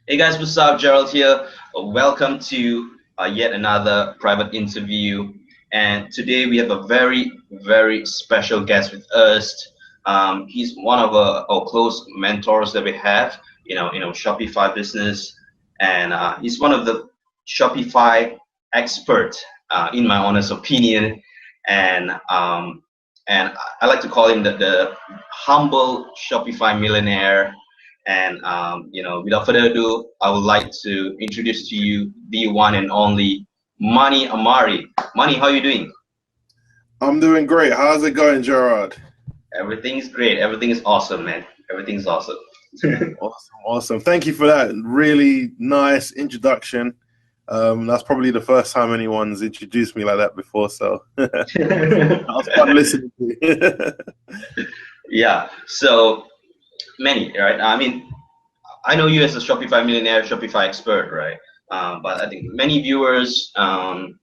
Hey guys, what's up? Gerald here. Welcome to yet another private interview. And today we have a very, very special guest with us. He's one of our close mentors that we have, Shopify business, and he's one of the Shopify expert, in my honest opinion. And I like to call him the humble Shopify millionaire. And without further ado, I would like to introduce to you the one and only Manie Amari. Manie, how are you doing? I'm doing great. How's it going, Gerard? Everything's great. Everything is awesome, man. Everything's awesome. Awesome. Thank you for that really nice introduction. That's probably the first time anyone's introduced me like that before, so that was fun listening to you. Yeah. So Manie, right? I mean, I know you as a Shopify millionaire, Shopify expert, right? But I think many viewers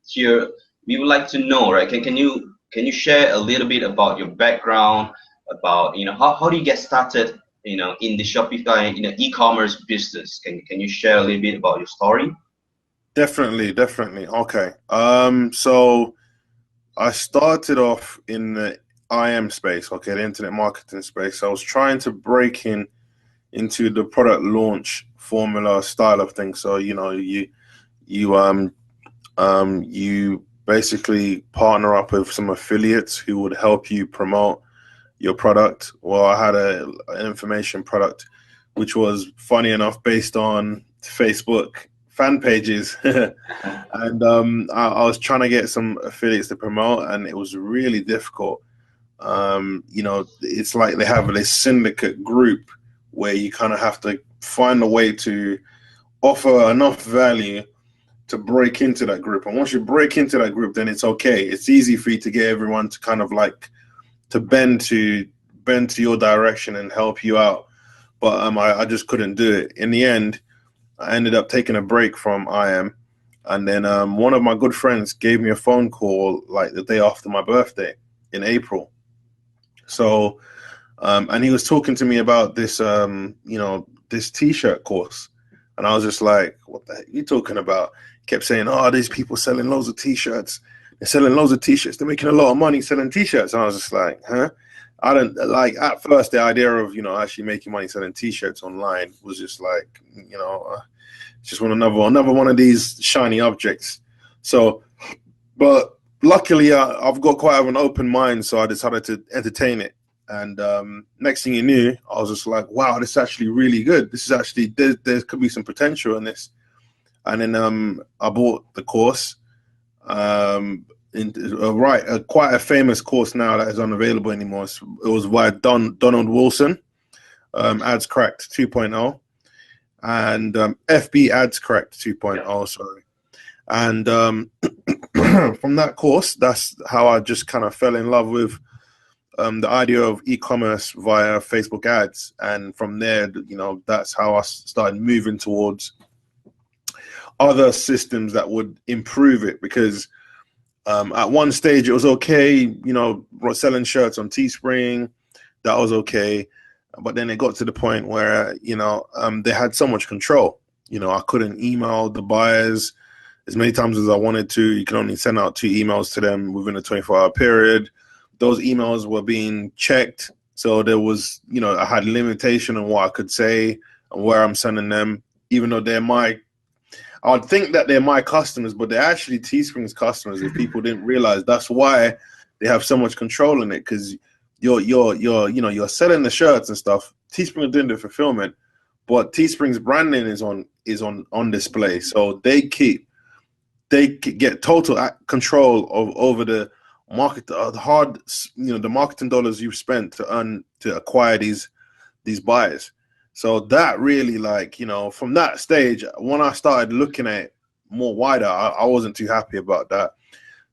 here, we would like to know, right? Can you share a little bit about your background, about how do you get started, in the Shopify, e-commerce business? Can you share a little bit about your story? Definitely. Okay. So I started off in the IM space, okay, the internet marketing space. I was trying to break into the product launch formula style of things. So, you basically partner up with some affiliates who would help you promote your product. Well, I had an information product, which was funny enough based on Facebook fan pages, and I was trying to get some affiliates to promote, and it was really difficult. It's like they have this syndicate group where you kind of have to find a way to offer enough value to break into that group. And once you break into that group, then it's okay. It's easy for you to get everyone to kind of like to bend to your direction and help you out. But I just couldn't do it. In the end, I ended up taking a break from IM. And then one of my good friends gave me a phone call like the day after my birthday in April. So, and he was talking to me about this, this T-shirt course. And I was just like, what the heck are you talking about? He kept saying, oh, these people selling loads of T-shirts. They're selling loads of T-shirts. They're making a lot of money selling T-shirts. And I was just like, huh? I don't like at first the idea of, actually making money selling T-shirts online was just like, just another one of these shiny objects. So, but luckily I've got quite an open mind. So I decided to entertain it. And next thing you knew, I was just like, wow, this is actually really good. This is actually, there could be some potential in this. And then I bought the course. Quite a famous course now that is unavailable anymore. It was by Donald Wilson, Ads Cracked 2.0, and FB Ads Cracked 2.0, sorry. And from that course, that's how I just kind of fell in love with the idea of e-commerce via Facebook ads. And from there, that's how I started moving towards other systems that would improve it, because at one stage it was okay, selling shirts on Teespring, that was okay. But then it got to the point where, they had so much control. I couldn't email the buyers as many times as I wanted to. You can only send out 2 emails to them within a 24-hour period. Those emails were being checked. So there was, I had limitation on what I could say and where I'm sending them, even though I would think that they're my customers, but they're actually Teespring's customers. If people didn't realize, that's why they have so much control in it, because you're selling the shirts and stuff. Teespring are doing the fulfillment, but Teespring's branding is on display, so they get total control over the market, the marketing dollars you've spent to acquire these buyers. So that really, from that stage, when I started looking at it more wider, I wasn't too happy about that.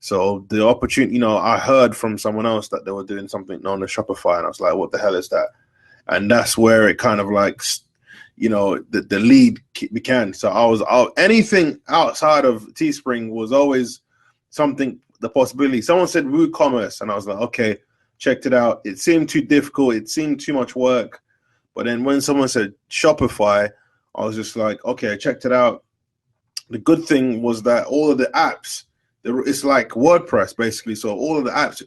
So the opportunity, I heard from someone else that they were doing something known as Shopify, and I was like, what the hell is that? And that's where it kind of the lead began. So anything outside of Teespring was always the possibility. Someone said WooCommerce, and I was like, okay, checked it out. It seemed too difficult. It seemed too much work. But then when someone said Shopify, I was just like, okay, I checked it out. The good thing was that all of the apps, it's like WordPress basically. So all of the apps,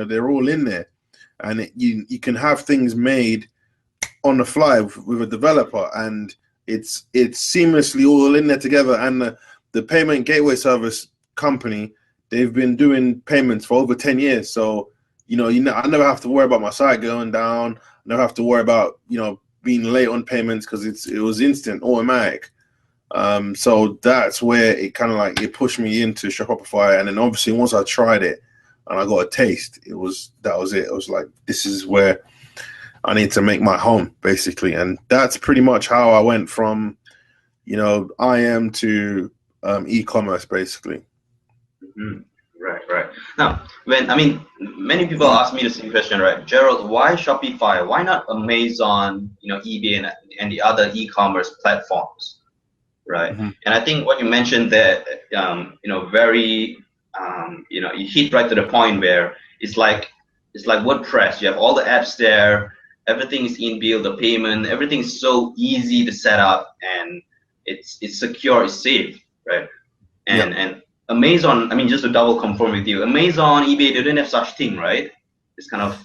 they're all in there, and you can have things made on the fly with a developer, and it's seamlessly all in there together. And the payment gateway service company, they've been doing payments for over 10 years. So I never have to worry about my site going down. I never have to worry about being late on payments because it was instant, automatic. So that's where it kind of like it pushed me into Shopify. And then obviously once I tried it and I got a taste, that was it. It was like, this is where I need to make my home, basically. And that's pretty much how I went from IM to e-commerce, basically. Mm-hmm. Right. Now, many people ask me the same question, right? Gerald, why Shopify? Why not Amazon, eBay and the other e-commerce platforms, right? Mm-hmm. And I think what you mentioned there, very, you hit right to the point where it's like WordPress. You have all the apps there, everything is inbuilt, the payment, everything is so easy to set up, and it's secure, it's safe, right? And Amazon, just to double confirm with you, Amazon, eBay, they don't have such thing, right? It's kind of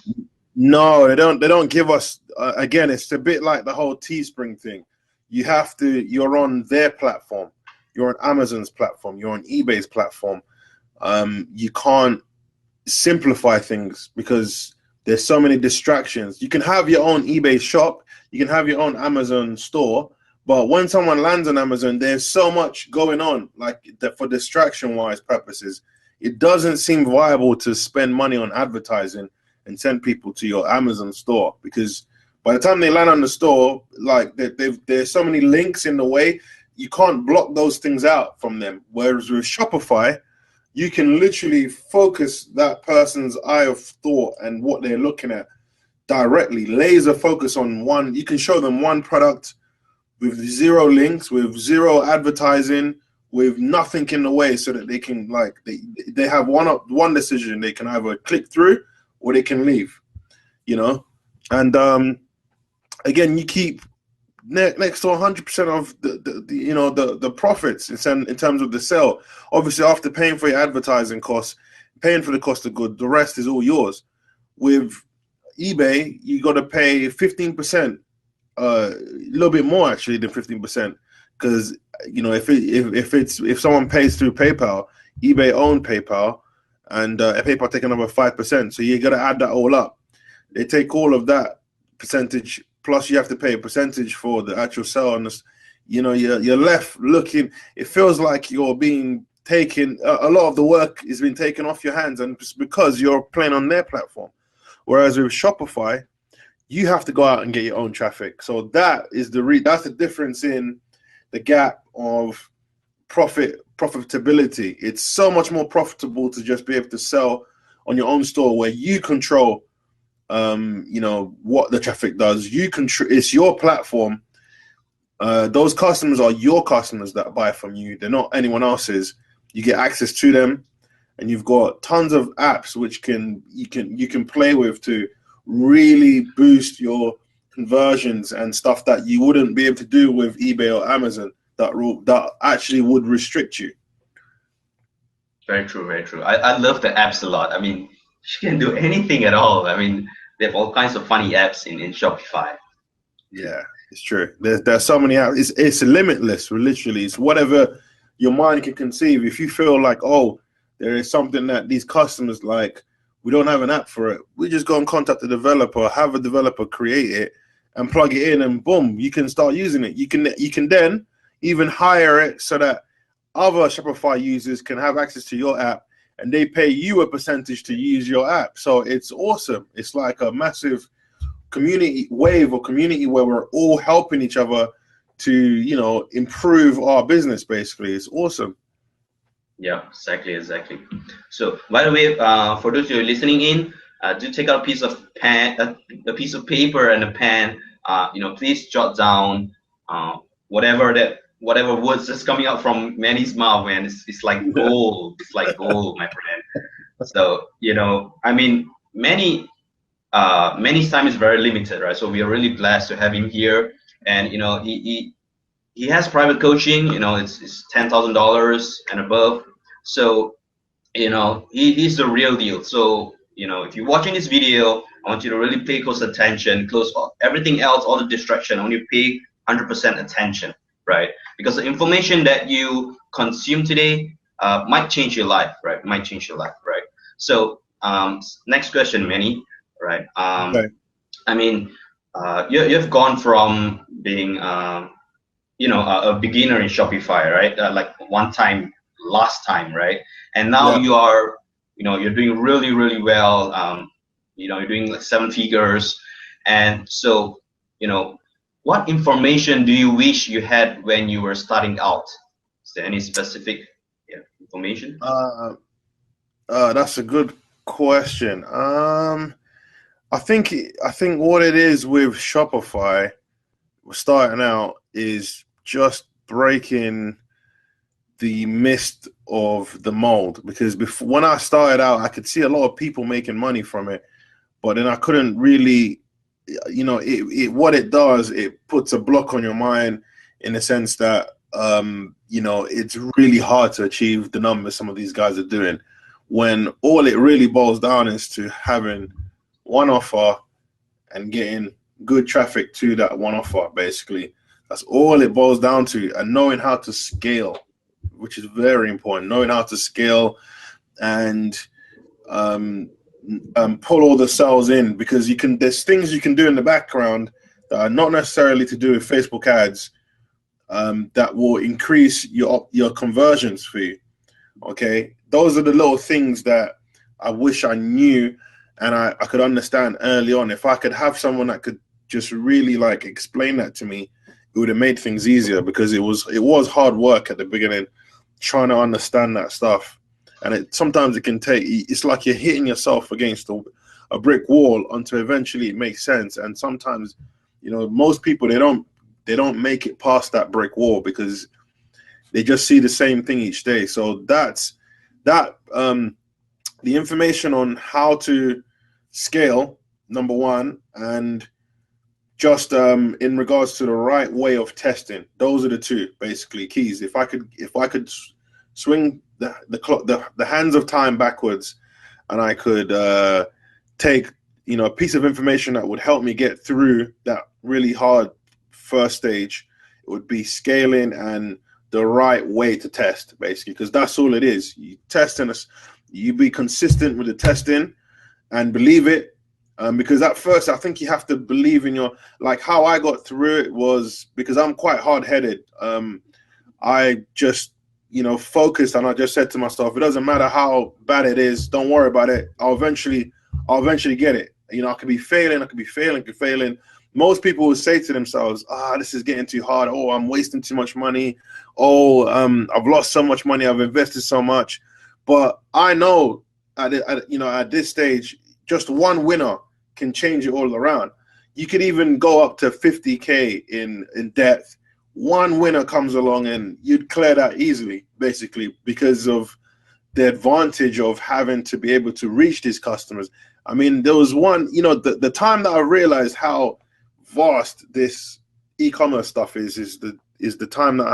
no, they don't give us. Again, it's a bit like the whole Teespring thing. You're on their platform, you're on Amazon's platform, you're on eBay's platform. You can't simplify things because there's so many distractions. You can have your own eBay shop, you can have your own Amazon store. But when someone lands on Amazon, there's so much going on, like that for distraction-wise purposes. It doesn't seem viable to spend money on advertising and send people to your Amazon store, because by the time they land on the store, like there's so many links in the way, you can't block those things out from them. Whereas with Shopify, you can literally focus that person's eye of thought and what they're looking at directly, laser focus on one. You can show them one product with zero links, with zero advertising, with nothing in the way, so that they can they have one decision. They can either click through or they can leave, And again, you keep next to 100% of the profits in terms of the sale. Obviously, after paying for your advertising costs, paying for the cost of goods, the rest is all yours. With eBay, you got to pay 15%. A little bit more actually than 15%, because if someone pays through PayPal, eBay own PayPal, and PayPal take another 5%. So you got to add that all up. They take all of that percentage, plus you have to pay a percentage for the actual sale. And you're left looking. It feels like you're being taken. A lot of the work is being taken off your hands, and it's because you're playing on their platform. Whereas with Shopify, you have to go out and get your own traffic. So that is that's the difference in the gap of profitability. It's so much more profitable to just be able to sell on your own store, where you control, what the traffic does. It's your platform. Those customers are your customers that buy from you. They're not anyone else's. You get access to them, and you've got tons of apps which you can play with to really boost your conversions and stuff that you wouldn't be able to do with eBay or Amazon that actually would restrict you. Very true, very true. I love the apps a lot. You can do anything at all. They have all kinds of funny apps in Shopify. Yeah, it's true. There's so many apps. It's limitless, literally. It's whatever your mind can conceive. If you feel like, there is something that these customers like, we don't have an app for it, we just go and contact the developer, have a developer create it and plug it in, and boom, you can start using it. You can then even hire it so that other Shopify users can have access to your app, and they pay you a percentage to use your app. So it's awesome. It's like a massive community where we're all helping each other to, improve our business, basically. It's awesome. Yeah, exactly. So, by the way, for those who are listening in, do take out a piece of paper and a pen. Please jot down whatever words that's coming out from Manny's mouth, man. It's like gold. It's like gold, my friend. So Manny's time is very limited, right? So we are really blessed to have him here, and he he has private coaching. It's $10,000 and above. So he's the real deal. So if you're watching this video, I want you to really pay close attention, close everything else, all the distraction. I want you to pay 100% attention, right? Because the information that you consume today might change your life, right? Might change your life, right? So next question, Manny, right? Okay. I mean, you've gone from being a beginner in Shopify, right? Like one time, last time, right? And now Yeah. you are, you're doing really, really well. You're doing like 7 figures. And so, what information do you wish you had when you were starting out? Is there any specific information? That's a good question. I think what it is with Shopify starting out is just breaking the mist of the mold, because before, when I started out, I could see a lot of people making money from it, but then I couldn't really, what it does, it puts a block on your mind in the sense that it's really hard to achieve the numbers some of these guys are doing, when all it really boils down is to having one offer and getting good traffic to that one offer. Basically, that's all it boils down to, and knowing how to scale, which is very important. Knowing how to scale and pull all the sales in, because there's things you can do in the background that are not necessarily to do with Facebook ads, that will increase your conversions for you. Okay, those are the little things that I wish I knew and I could understand early on. If I could have someone that could just really like explain that to me, it would have made things easier, because it was hard work at the beginning trying to understand that stuff. And sometimes it can take, it's like you're hitting yourself against a brick wall until eventually it makes sense. And sometimes, most people, they don't make it past that brick wall because they just see the same thing each day. So that's that. The information on how to scale, number one, and just in regards to the right way of testing, those are the two basically keys. If I could swing the hands of time backwards, and I could take a piece of information that would help me get through that really hard first stage, it would be scaling and the right way to test, basically, because that's all it is. You test and you be consistent with the testing and believe it. Because at first, I think you have to believe in like how I got through it was because I'm quite hard-headed. I just, focused, and I just said to myself, it doesn't matter how bad it is, don't worry about it. I'll eventually get it. I could be failing. Most people would say to themselves, this is getting too hard. Oh, I'm wasting too much money. Oh, I've lost so much money. I've invested so much. But I know at this stage, just one winner can change it all around. You could even go up to 50K in depth. One winner comes along and you'd clear that easily, basically, because of the advantage of having to be able to reach these customers. I mean, there was one, the time that I realized how vast this e-commerce stuff is the time that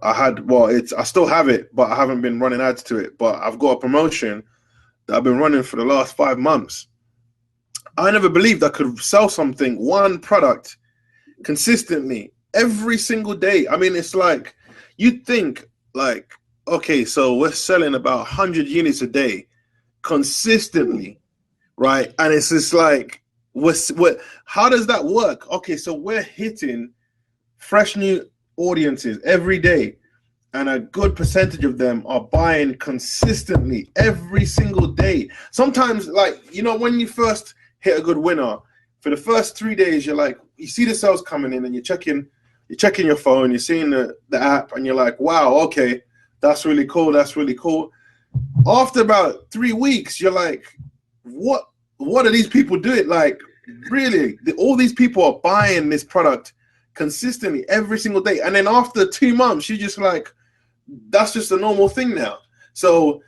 I still have it, but I haven't been running ads to it. But I've got a promotion that I've been running for the last 5 months. I never believed I could sell one product consistently every single day. I mean, it's like, you'd think like, okay, so we're selling about 100 units a day consistently, right? And it's just like, how does that work? Okay, so we're hitting fresh new audiences every day, and a good percentage of them are buying consistently every single day. Sometimes, like, when you first hit a good winner, for the first 3 days, you're like, you see the sales coming in, and you're checking your phone, you're seeing the app, and you're like, wow, okay, that's really cool. After about 3 weeks, you're like, what are these people doing? Like, really, all these people are buying this product consistently every single day. And then after 2 months, you're just like, that's just a normal thing now. So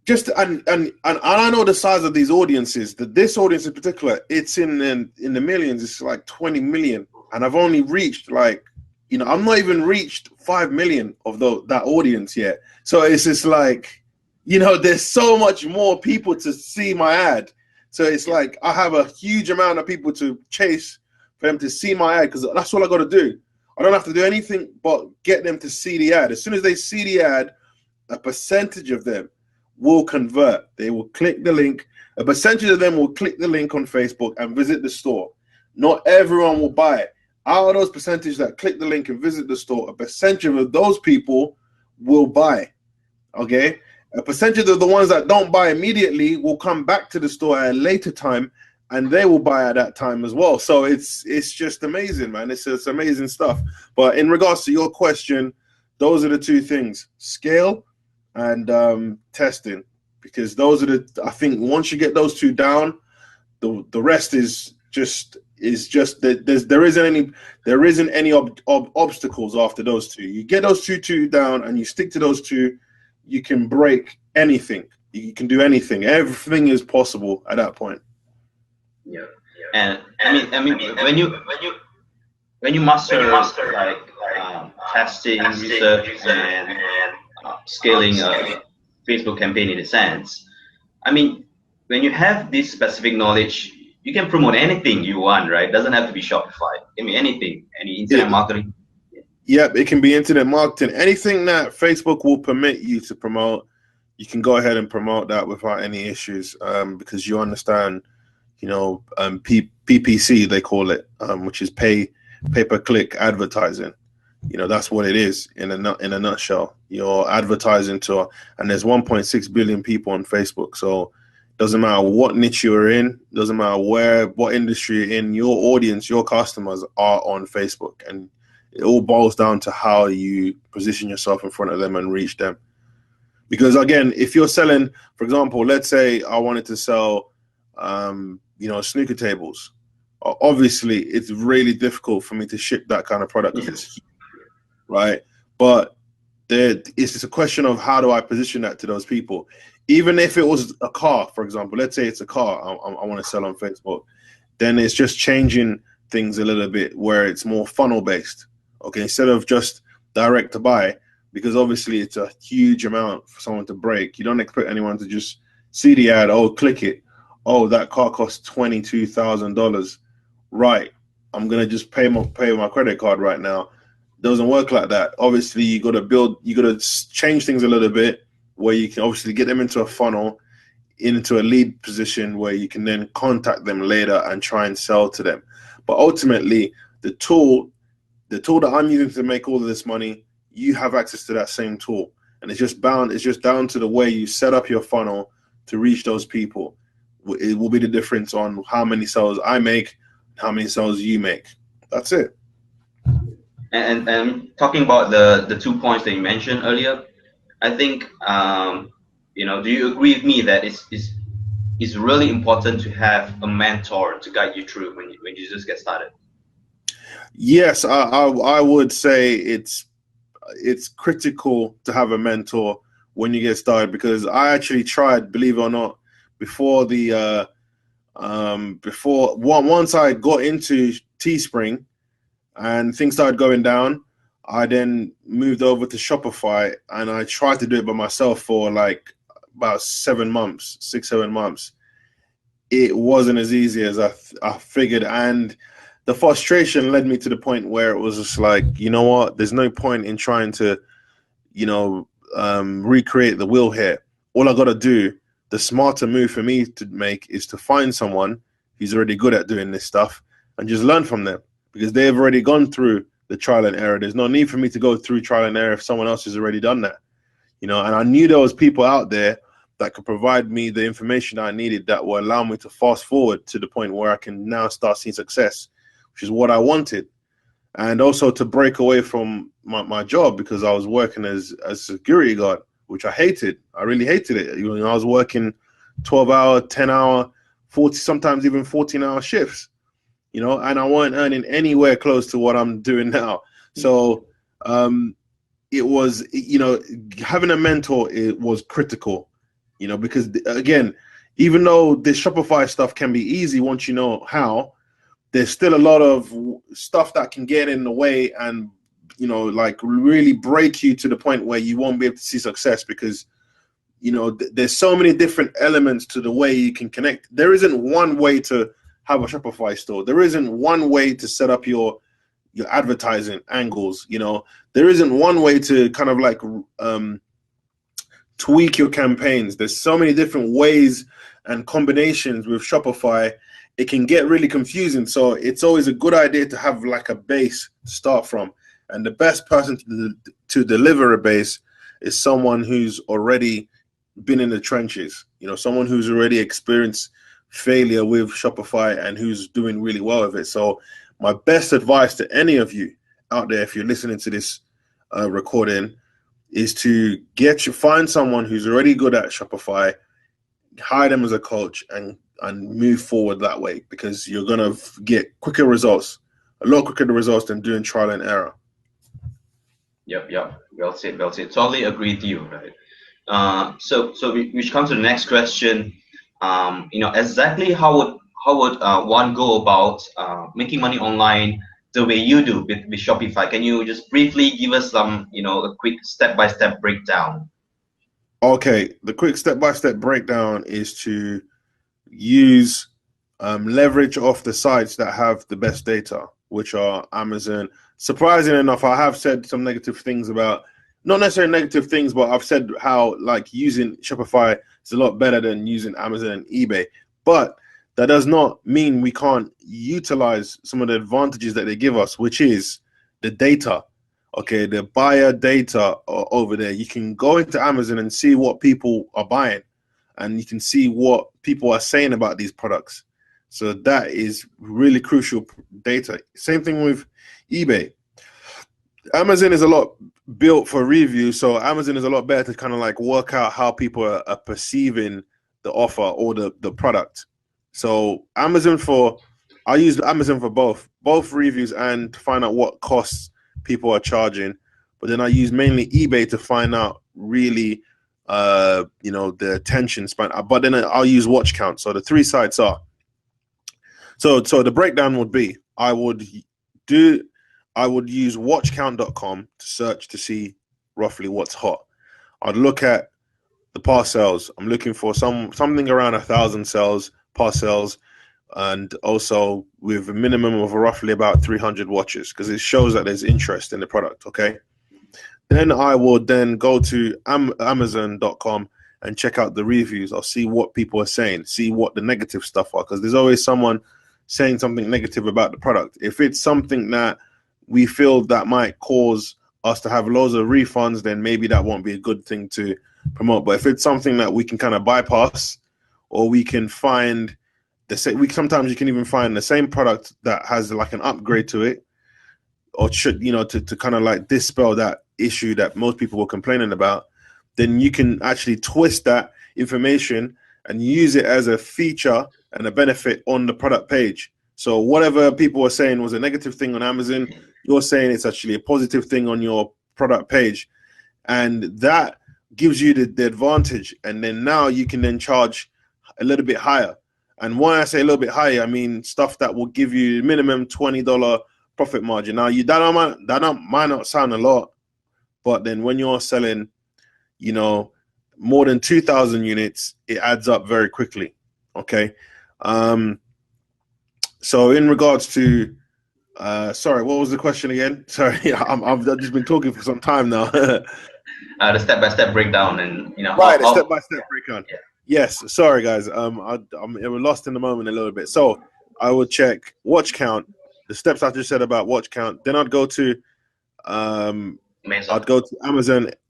and I know the size of these audiences. This audience in particular, it's in the millions. It's like 20 million. and I've only reached like, I'm not even reached 5 million of that audience yet. So it's just like, there's so much more people to see my ad. So it's like I have a huge amount of people to chase for them to see my ad, because that's all I got to do. I don't have to do anything but get them to see the ad. As soon as they see the ad, a percentage of them will convert. They will click the link. A percentage of them will click the link on Facebook and visit the store. Not everyone will buy it. Out of those percentages that click the link and visit the store, a percentage of those people will buy. Okay? A percentage of the ones that don't buy immediately will come back to the store at a later time, and they will buy at that time as well. So it's just amazing, man. It's amazing stuff. But in regards to your question, those are the two things: scale and testing, because those are I think once you get those two down, the rest is just that there isn't any obstacles after those two. You get those two down and you stick to those two, you can break anything. You can do anything. Everything is possible at that point. Yeah. And I mean when you master like testing, research, and scaling a Facebook campaign in a sense, I mean, when you have this specific knowledge, you can promote anything you want, right? It doesn't have to be Shopify. It can be anything, any internet marketing. Yep, it can be internet marketing. Anything that Facebook will permit you to promote, you can go ahead and promote that without any issues, because you understand, PPC, they call it, which is pay-per-click advertising. That's what it is in a nutshell. You're advertising to, and there's 1.6 billion people on Facebook. So doesn't matter what niche you're in, doesn't matter what industry you're in, your audience, your customers are on Facebook. And it all boils down to how you position yourself in front of them and reach them. Because again, if you're selling, for example, let's say I wanted to sell, snooker tables. Obviously, it's really difficult for me to ship that kind of product because it's huge, right? But it's just a question of how do I position that to those people. Even if it was a car, for example, let's say it's a car I want to sell on Facebook, then it's just changing things a little bit where it's more funnel based. Okay, instead of just direct to buy, because obviously it's a huge amount for someone to break. You don't expect anyone to just see the ad, click it. Oh, that car costs $22,000. Right, I'm gonna just pay with my credit card right now. Doesn't work like that. Obviously, you got to change things a little bit where you can obviously get them into a funnel, into a lead position where you can then contact them later and try and sell to them. But ultimately, the tool that I'm using to make all of this money, you have access to that same tool, and it's just down to the way you set up your funnel to reach those people. It will be the difference on how many sales I make, how many sales you make. That's it. And talking about the 2 points that you mentioned earlier, I think do you agree with me that it's really important to have a mentor to guide you through when you just get started? Yes, I would say it's critical to have a mentor when you get started, because I actually tried, believe it or not, before once I got into Teespring and things started going down, I then moved over to Shopify, and I tried to do it by myself for like about 7 months, 6-7 months. It wasn't as easy as I figured, and the frustration led me to the point where it was just like, you know what, there's no point in trying to, recreate the wheel here. All I got to do, the smarter move for me to make, is to find someone who's already good at doing this stuff and just learn from them, because they've already gone through the trial and error. There's no need for me to go through trial and error if someone else has already done that, and I knew there was people out there that could provide me the information I needed that will allow me to fast forward to the point where I can now start seeing success, which is what I wanted. And also to break away from my job, because I was working as a security guard, which I hated. I really hated it. I was working 12-hour, 10-hour, 40, sometimes even 14-hour shifts, and I weren't earning anywhere close to what I'm doing now. So it was, having a mentor, it was critical, because again, even though this Shopify stuff can be easy once you know how, there's still a lot of stuff that can get in the way and, you know, like really break you to the point where you won't be able to see success because, you know, there's so many different elements to the way you can connect. There isn't one way to have a Shopify store. There isn't one way to set up your advertising angles. You know, there isn't one way to kind of like tweak your campaigns. There's so many different ways and combinations with Shopify. It can get really confusing. So it's always a good idea to have like a base to start from. And the best person to deliver a base is someone who's already been in the trenches, you know, someone who's already experienced failure with Shopify and who's doing really well with it. So my best advice to any of you out there, if you're listening to this recording, is to find someone who's already good at Shopify, hire them as a coach, and move forward that way, because you're gonna get quicker results, a lot quicker results than doing trial and error. Yep. Well said. Totally agree with you, right? So we should come to the next question. You know, exactly how would one go about making money online the way you do with Shopify? Can you just briefly give us some, you know, a quick step-by-step breakdown? Okay, the quick step-by-step breakdown is to use leverage off the sites that have the best data, which are Amazon. Surprising enough, I have said some negative things about, not necessarily negative things, but I've said how like using Shopify is a lot better than using Amazon and eBay. But that does not mean we can't utilize some of the advantages that they give us, which is the data. Okay, the buyer data over there. You can go into Amazon and see what people are buying, and you can see what people are saying about these products. So that is really crucial data. Same thing with eBay. Amazon is a lot built for review, so Amazon is a lot better to kind of like work out how people are perceiving the offer or the product. So I use Amazon for both reviews and to find out what costs people are charging. But then I use mainly eBay to find out really, you know, the attention span. But then I'll use watch count. So the three sites are. So the breakdown would be I would use watchcount.com to search to see roughly what's hot. I'd look at the past sales. I'm looking for something around 1,000 past sales, and also with a minimum of roughly about 300 watches, because it shows that there's interest in the product. Okay. Then I will then go to Amazon.com and check out the reviews. I'll see what people are saying, see what the negative stuff are, because there's always someone saying something negative about the product. If it's something that we feel that might cause us to have loads of refunds, then maybe that won't be a good thing to promote. But if it's something that we can kind of bypass, or we can find sometimes you can even find the same product that has like an upgrade to it, or should, you know, to kind of like dispel that issue that most people were complaining about, then you can actually twist that information and use it as a feature and a benefit on the product page. So whatever people were saying was a negative thing on Amazon, you're saying it's actually a positive thing on your product page. And that gives you the advantage. And then now you can then charge a little bit higher. And when I say a little bit higher, I mean stuff that will give you minimum $20 profit margin. Now that might not sound a lot, but then when you're selling, you know, more than 2,000 units, it adds up very quickly. Okay. So in regards to, sorry, what was the question again? Sorry, I've just been talking for some time now. The step-by-step breakdown, and you know, right, how step-by-step breakdown. Yeah. Yes, sorry guys. I'm lost in the moment a little bit. So I would check watch count, the steps I just said about watch count. Then I'd go to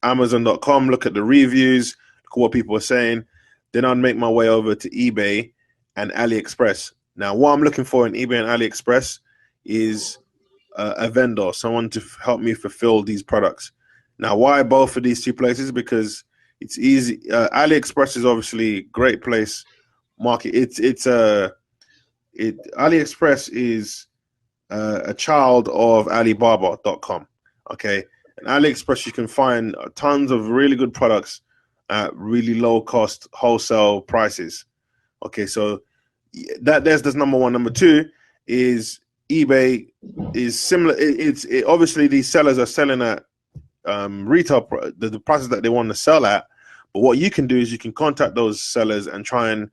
Amazon.com, look at the reviews, look at what people are saying. Then I'd make my way over to eBay and AliExpress. Now, what I'm looking for in eBay and AliExpress is a vendor, someone to help me fulfill these products. Now, why both of these two places? Because it's easy. AliExpress is obviously a great place. Market. AliExpress is a child of Alibaba.com. Okay, and AliExpress you can find tons of really good products at really low cost wholesale prices. Okay, so that's number one. Number two, is eBay is similar. It's obviously these sellers are selling at retail the prices that they want to sell at. But what you can do is you can contact those sellers and try and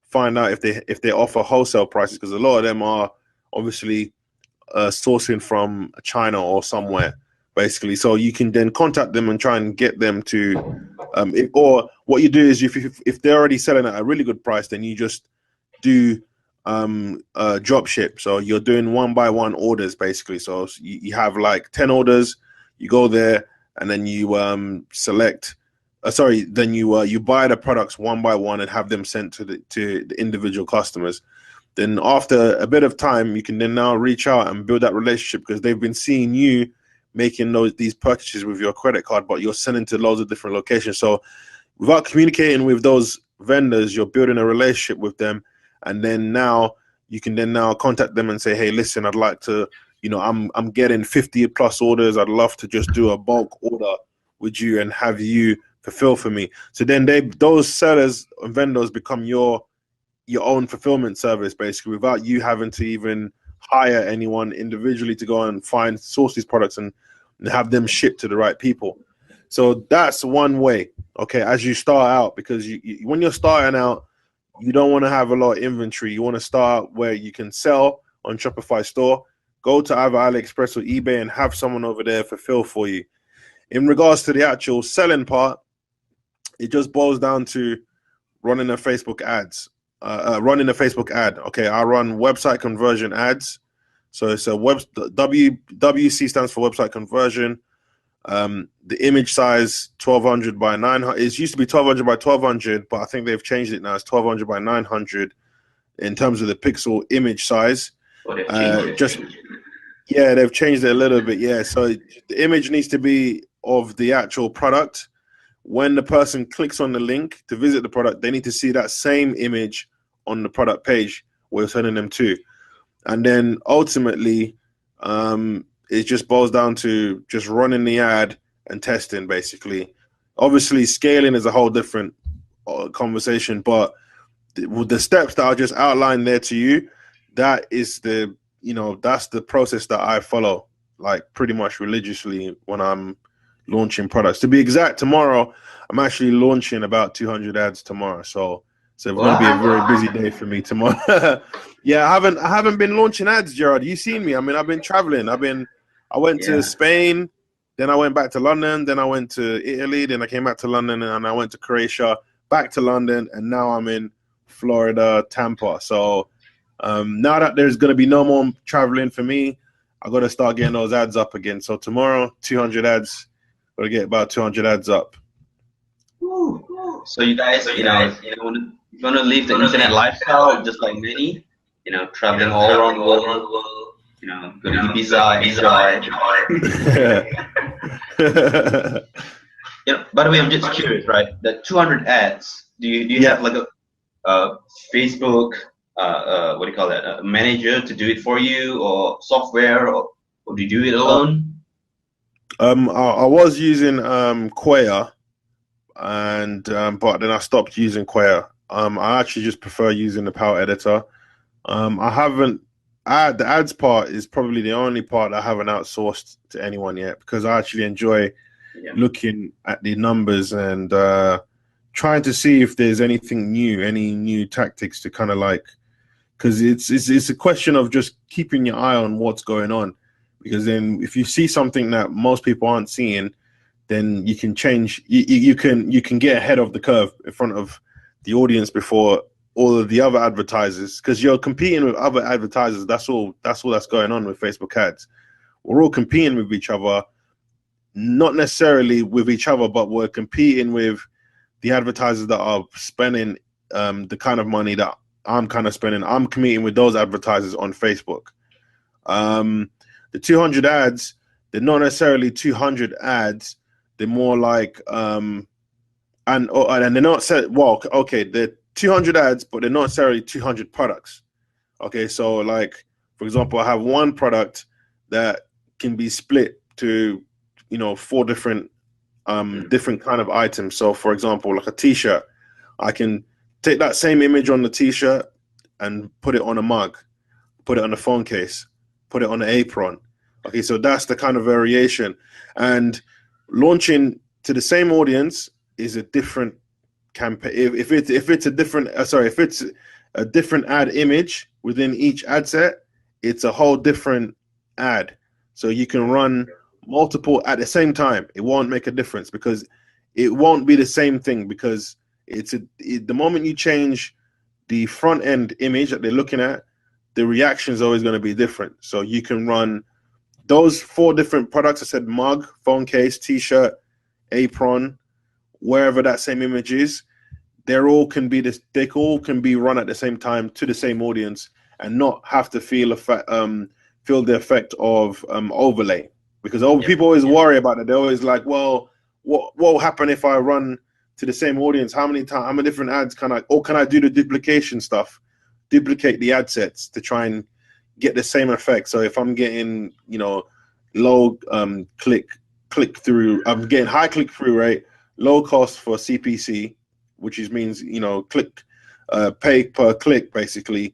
find out if they offer wholesale prices, because a lot of them are obviously sourcing from China or somewhere, basically. So you can then contact them and try and get them to, or what you do is if they're already selling at a really good price, then you just do drop ship. So you're doing one by one orders, basically. So you have like 10 orders, you go there and then you select. Then you buy the products one by one and have them sent to the individual customers. Then after a bit of time, you can then now reach out and build that relationship, because they've been seeing you making these purchases with your credit card, but you're sending to loads of different locations. So without communicating with those vendors, you're building a relationship with them, and then now you can then now contact them and say, hey, listen, I'd like to, I'm getting 50 plus orders. I'd love to just do a bulk order with you and have you fulfill for me. So then those sellers and vendors become your own fulfillment service, basically, without you having to even hire anyone individually to go and source these products and have them shipped to the right people. So that's one way, okay, as you start out, because when you're starting out, you don't want to have a lot of inventory. You want to start where you can sell on Shopify store, go to either AliExpress or eBay and have someone over there fulfill for you. In regards to the actual selling part, it just boils down to running a Facebook ads. Running a Facebook ad. Okay, I run website conversion ads. So it's WC stands for website conversion. The image size 1200 by 900. It used to be 1200 by 1200, but I think they've changed it now. It's 1200 by 900 in terms of the pixel image size. They've changed it a little bit. Yeah, so the image needs to be of the actual product. When the person clicks on the link to visit the product, they need to see that same image on the product page where you're sending them to. And then ultimately, it just boils down to just running the ad and testing, basically. Obviously, scaling is a whole different conversation, but the steps that I just outlined there to you, that is that's the process that I follow, like pretty much religiously when I'm launching products. To be exact, tomorrow I'm actually launching about 200 ads tomorrow, so it's going to be a very busy day for me tomorrow. Yeah, I haven't been launching ads, Gerard. You've seen me. I mean, I've been traveling. I went to Spain, then I went back to London, then I went to Italy, then I came back to London, and I went to Croatia, back to London, and now I'm in Florida, Tampa. So now that there's going to be no more traveling for me, I got to start getting those ads up again. So tomorrow, 200 ads. Got to get about 200 ads up. So you guys, you want to live the internet lifestyle just like Manie, traveling all around the world, go to Ibiza, enjoy. By the way, I'm just curious, right? The 200 ads. Do you have like a Facebook, what do you call that? A manager to do it for you, or software, or do you do it alone? I was using Quaya, and but then I stopped using Quaya. I actually just prefer using the Power Editor. The ads part is probably the only part I haven't outsourced to anyone yet, because I actually enjoy looking at the numbers and trying to see if there's anything new, any new tactics to kind of because it's a question of just keeping your eye on what's going on. Because then if you see something that most people aren't seeing, then you can change. You can get ahead of the curve in front of the audience before all of the other advertisers, because you're competing with other advertisers. That's all that's going on with Facebook ads. We're all competing with each other, not necessarily with each other, but we're competing with the advertisers that are spending the kind of money that I'm kind of spending. I'm competing with those advertisers on Facebook. The 200 ads, they're not necessarily 200 ads. They're more like, and they're not said, well, okay, they're 200 ads, but they're not necessarily 200 products. Okay, so like, for example, I have one product that can be split to, 4 different kind of items. So for example, like a t-shirt, I can take that same image on the t-shirt and put it on a mug, put it on the phone case, put it on the apron. Okay, so that's the kind of variation. And launching to the same audience is a different campaign. If it's a different if it's a different ad image within each ad set, it's a whole different ad. So you can run multiple at the same time. It won't make a difference because it won't be the same thing, because the moment you change the front end image that they're looking at, the reaction is always going to be different. So you can run those 4 different products. I said mug, phone case, t-shirt, apron, wherever that same image is. They all can be run at the same time to the same audience and not have to feel the effect of overlay. Because people always worry about it. They're always like, well, what will happen if I run to the same audience? How many different ads can I do the duplication stuff, duplicate the ad sets to try and get the same effect? So if I'm getting, low click through, I'm getting high click through rate, low cost for CPC, which means, pay per click basically.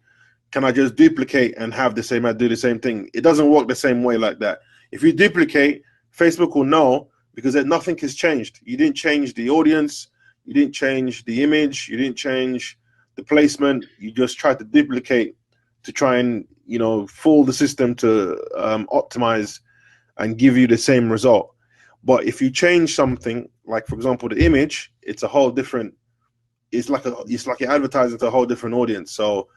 Can I just duplicate and have the same ad do the same thing? It doesn't work the same way like that. If you duplicate, Facebook will know, because nothing has changed. You didn't change the audience, you didn't change the image, you didn't change the placement. You just tried to duplicate to try and fool the system to optimize and give you the same result. But if you change something, like for example the image, it's a whole different. It's like you're advertising to a whole different audience. So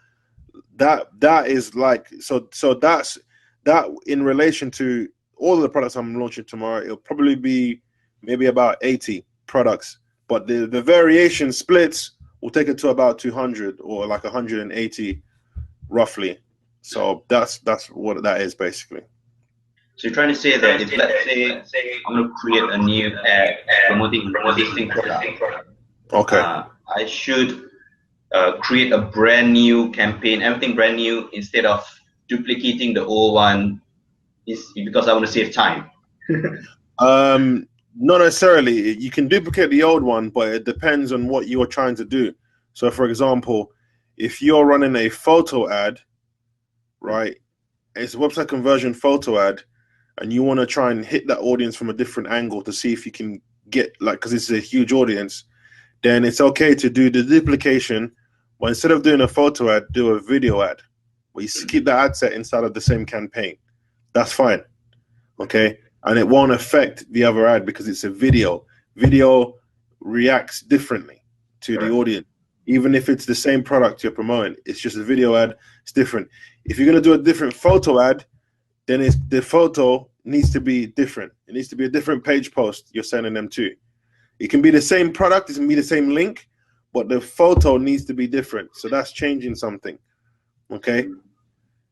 that is like that's that in relation to all of the products I'm launching tomorrow. It'll probably be maybe about 80 products, but the variation splits will take it to about 200 or like 180 roughly. So that's what that is basically. So you're trying to say that if let's say I'm going to create a new ad promoting existing product, okay, I should create a brand new campaign, everything brand new, instead of duplicating the old one, is because I want to save time. Not necessarily. You can duplicate the old one, but it depends on what you're trying to do. So for example, if you're running a photo ad, right, it's a website conversion photo ad, and you want to try and hit that audience from a different angle to see if you can get, like, because it's a huge audience, then it's okay to do the duplication, but instead of doing a photo ad, do a video ad, where you keep the ad set inside of the same campaign. That's fine, okay? And it won't affect the other ad because it's a video. Video reacts differently to the audience. Even if it's the same product you're promoting, it's just a video ad, it's different. If you're going to do a different photo ad, then the photo needs to be different. It needs to be a different page post you're sending them to. It can be the same product, it can be the same link, but the photo needs to be different. So that's changing something, okay?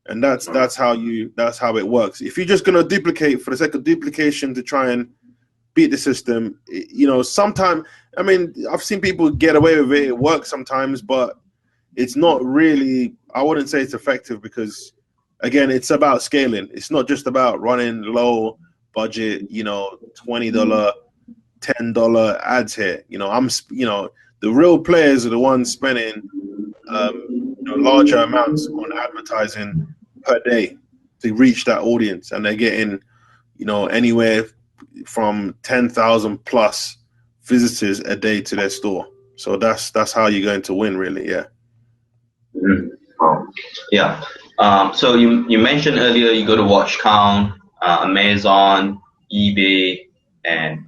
And that's how it works. If you're just gonna duplicate for the sake of duplication to try and beat the system, sometimes, I mean, I've seen people get away with it. It works sometimes, but it's not really. I wouldn't say it's effective because, again, it's about scaling. It's not just about running low budget, $20, $10 ads here. The real players are the ones spending larger amounts on advertising per day to reach that audience, and they're getting anywhere from 10,000 plus visitors a day to their store. So that's how you're going to win, really. Yeah. Mm-hmm. Oh, yeah. So you mentioned earlier you go to watch count, Amazon, eBay, and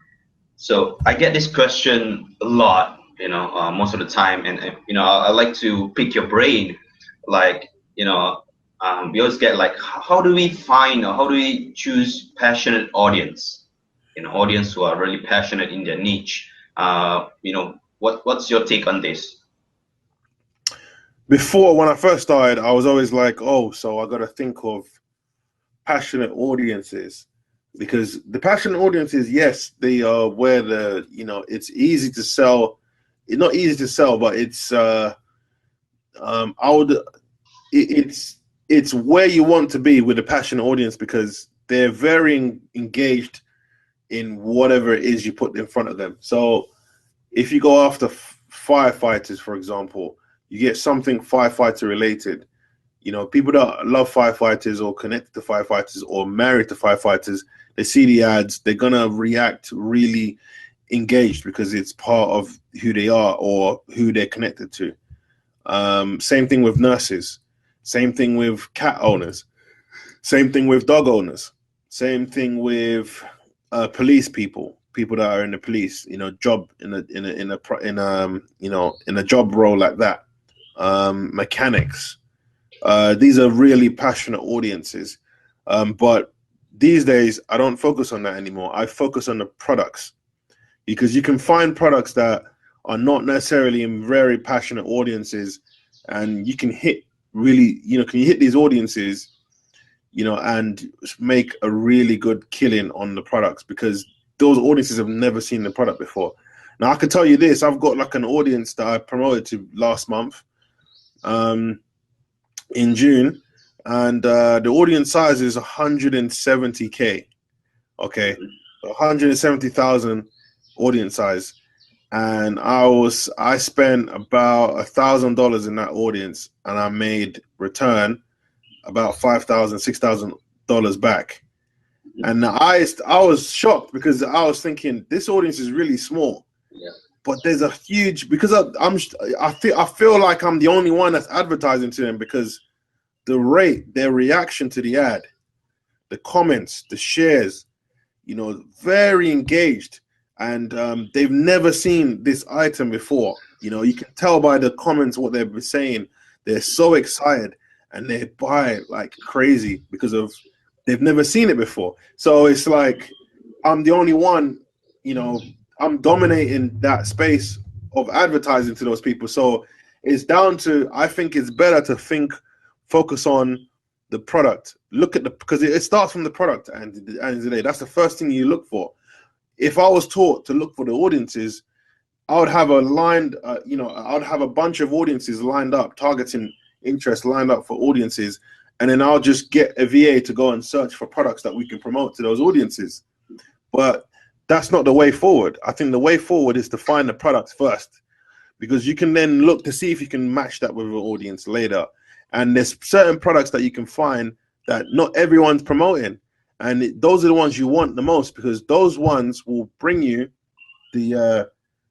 so I get this question a lot, most of the time, and I like to pick your brain, like, we always get like, how do we find, or how do we choose passionate audience, audience who are really passionate in their niche? What's your take on this? Before, when I first started, I was always like, so I got to think of passionate audiences, because the passionate audiences, yes, they are where it's easy to sell. It's not easy to sell, but it's it's where you want to be with a passionate audience, because they're very engaged in whatever it is you put in front of them. So if you go after firefighters, for example, you get something firefighter related. You know, people that love firefighters or connected to firefighters or married to firefighters, they see the ads, they're gonna react really engaged because it's part of who they are or who they're connected to. Same thing with nurses, same thing with cat owners, same thing with dog owners, same thing with police people that are in the police, you know, job in a job role like that. Mechanics. These are really passionate audiences. But these days, I don't focus on that anymore. I focus on the products, because you can find products that are not necessarily in very passionate audiences, and you can hit really, you know, can you hit these audiences, you know, and make a really good killing on the products, because those audiences have never seen the product before. Now, I can tell you this, I've got like an audience that I promoted to last month in June, and the audience size is 170K. Okay, 170,000 audience size, and I spent about $1,000 in that audience, and I made return about $5,000-$6,000 back. And I was shocked, because I was thinking this audience is really small. Yeah. But there's a huge, because I feel like I'm the only one that's advertising to them, because their reaction to the ad, the comments, the shares, you know, very engaged, and they've never seen this item before. You know, you can tell by the comments what they're saying. They're so excited, and they buy like crazy because they've never seen it before. So it's like I'm the only one, you know, I'm dominating that space of advertising to those people. So it's down to, I think it's better to focus on the product. Look at because it starts from the product, and at the end of the day, that's the first thing you look for. If I was taught to look for the audiences, I would have I'd have a bunch of audiences lined up, targeting interest lined up for audiences, and then I'll just get a VA to go and search for products that we can promote to those audiences. But that's not the way forward. I think the way forward is to find the products first, because you can then look to see if you can match that with an audience later. And there's certain products that you can find that not everyone's promoting, and those are the ones you want the most, because those ones will bring you the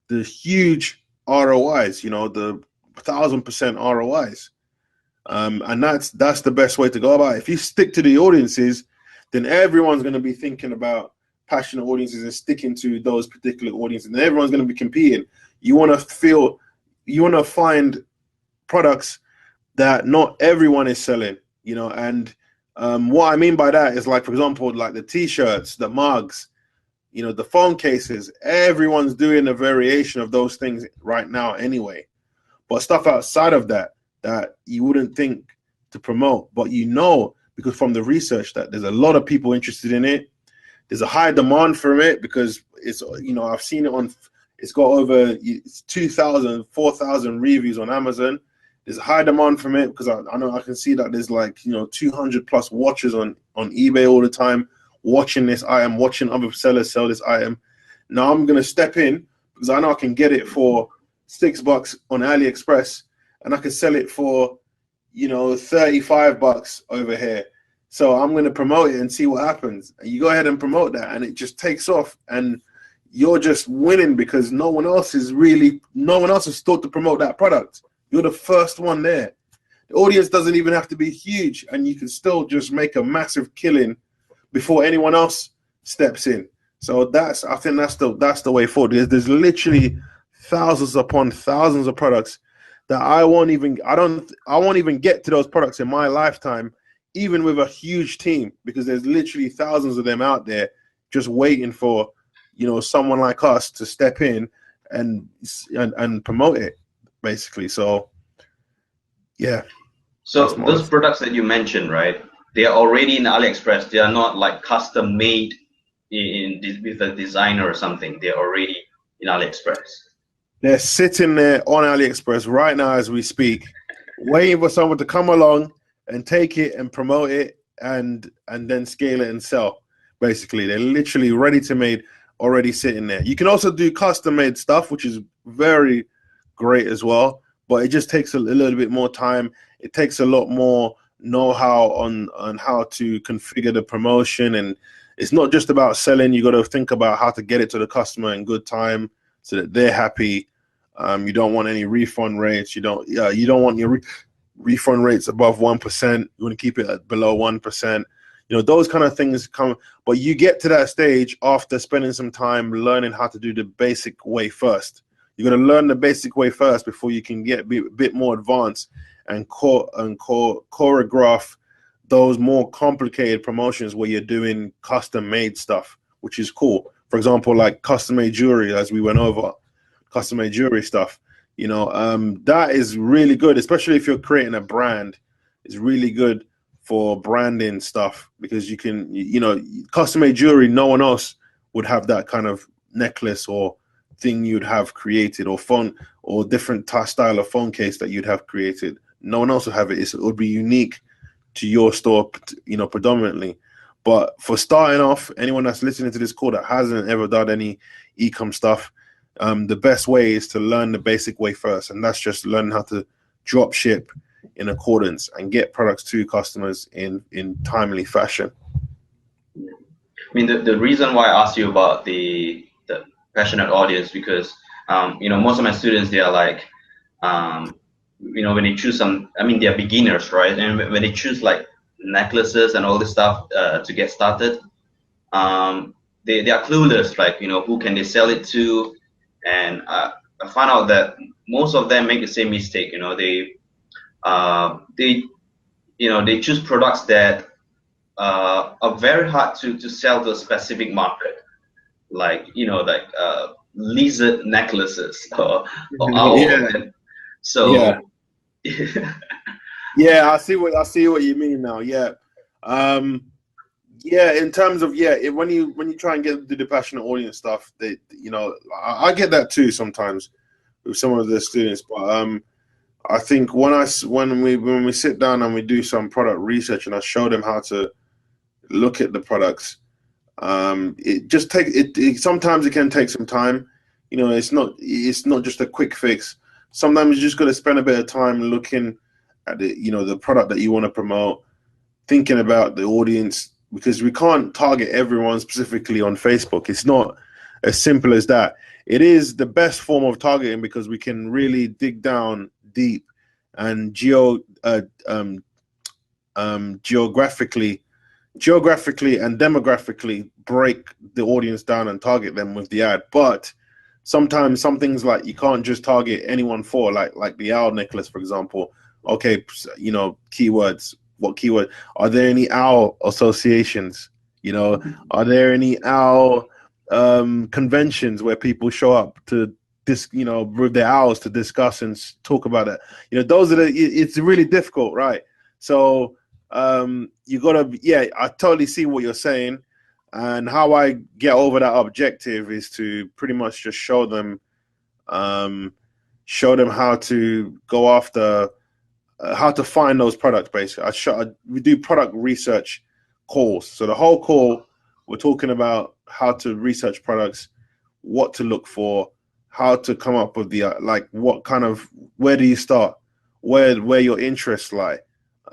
huge ROIs, you know, the 1,000% ROIs. And that's the best way to go about it. If you stick to the audiences, then everyone's going to be thinking about passionate audiences and sticking to those particular audiences, and everyone's going to be competing. You want to find products that not everyone is selling, you know. And what I mean by that is, like, for example, like the t-shirts, the mugs, you know, the phone cases. Everyone's doing a variation of those things right now anyway. But stuff outside of that you wouldn't think to promote, but you know, because from the research, that there's a lot of people interested in it. There's a high demand for it, because it's, you know, I've seen it it's got over 2,000, 4,000 reviews on Amazon. There's a high demand from it, because I know I can see that there's like, you know, 200 plus watchers on eBay all the time watching this item, watching other sellers sell this item. Now I'm going to step in, because I know I can get it for $6 on AliExpress, and I can sell it for, you know, $35 over here. So I'm going to promote it and see what happens. And you go ahead and promote that, and it just takes off, and you're just winning, because no one else has thought to promote that product. You're the first one there. The audience doesn't even have to be huge, and you can still just make a massive killing before anyone else steps in. So I think that's the way forward. There's literally thousands upon thousands of products that I won't even get to those products in my lifetime, even with a huge team, because there's literally thousands of them out there just waiting for, you know, someone like us to step in and promote it, basically. So yeah. So those products that you mentioned, right? They are already in AliExpress. They are not like custom made with a designer or something. They're already in AliExpress. They're sitting there on AliExpress right now as we speak, waiting for someone to come along and take it and promote it and then scale it and sell. Basically, they're literally ready to made, already sitting there. You can also do custom made stuff, which is very great as well, but it just takes a little bit more time. It takes a lot more know-how on how to configure the promotion, and it's not just about selling. You got to think about how to get it to the customer in good time so that they're happy. You don't want any refund rates. You don't want your refund rates above 1%. You want to keep it at below 1%. Those kind of things come, but you get to that stage after spending some time learning how to do the basic way first. You got to learn the basic way first before you can get a bit more advanced and choreograph those more complicated promotions where you're doing custom made stuff, which is cool. For example, like custom made jewelry, as we went over, custom made jewelry stuff. That is really good, especially if you're creating a brand. It's really good for branding stuff because you can, custom made jewelry, no one else would have that kind of necklace or thing you'd have created, or phone, or different style of phone case that you'd have created. No one else would have it. It would be unique to your store, predominantly. But for starting off, anyone that's listening to this call that hasn't ever done any e-com stuff, the best way is to learn the basic way first, and that's just learning how to drop ship in accordance and get products to customers in timely fashion. I mean, the reason why I asked you about the passionate audience, because most of my students, they are like, when they choose they're beginners, right? And when they choose like necklaces and all this stuff to get started, they are clueless, like, who can they sell it to? And I find out that most of them make the same mistake. They choose products that are very hard to sell to a specific market, like lizard necklaces or owl. Yeah. So yeah, I see what you mean now. Yeah. In terms of when you try and get the passionate audience stuff, I get that too sometimes with some of the students, but I think when we sit down and we do some product research and I show them how to look at the products, sometimes it can take some time. It's not just a quick fix. Sometimes you just got to spend a bit of time looking at the product that you want to promote, thinking about the audience, because we can't target everyone specifically on Facebook. It's not as simple as that. It is the best form of targeting because we can really dig down deep and geographically and demographically break the audience down and target them with the ad. But sometimes some things, like, you can't just target anyone for, like the owl necklace, for example. Okay, keywords. What keyword? Are there any owl associations? Are there any owl conventions where people show up to with their owls to discuss and talk about it? It's really difficult, right? So you gotta, I totally see what you're saying, and how I get over that objective is to pretty much just show them how to go after, how to find those products. Basically, we do product research calls. So the whole call, we're talking about how to research products, what to look for, how to come up with the where do you start, where your interests lie,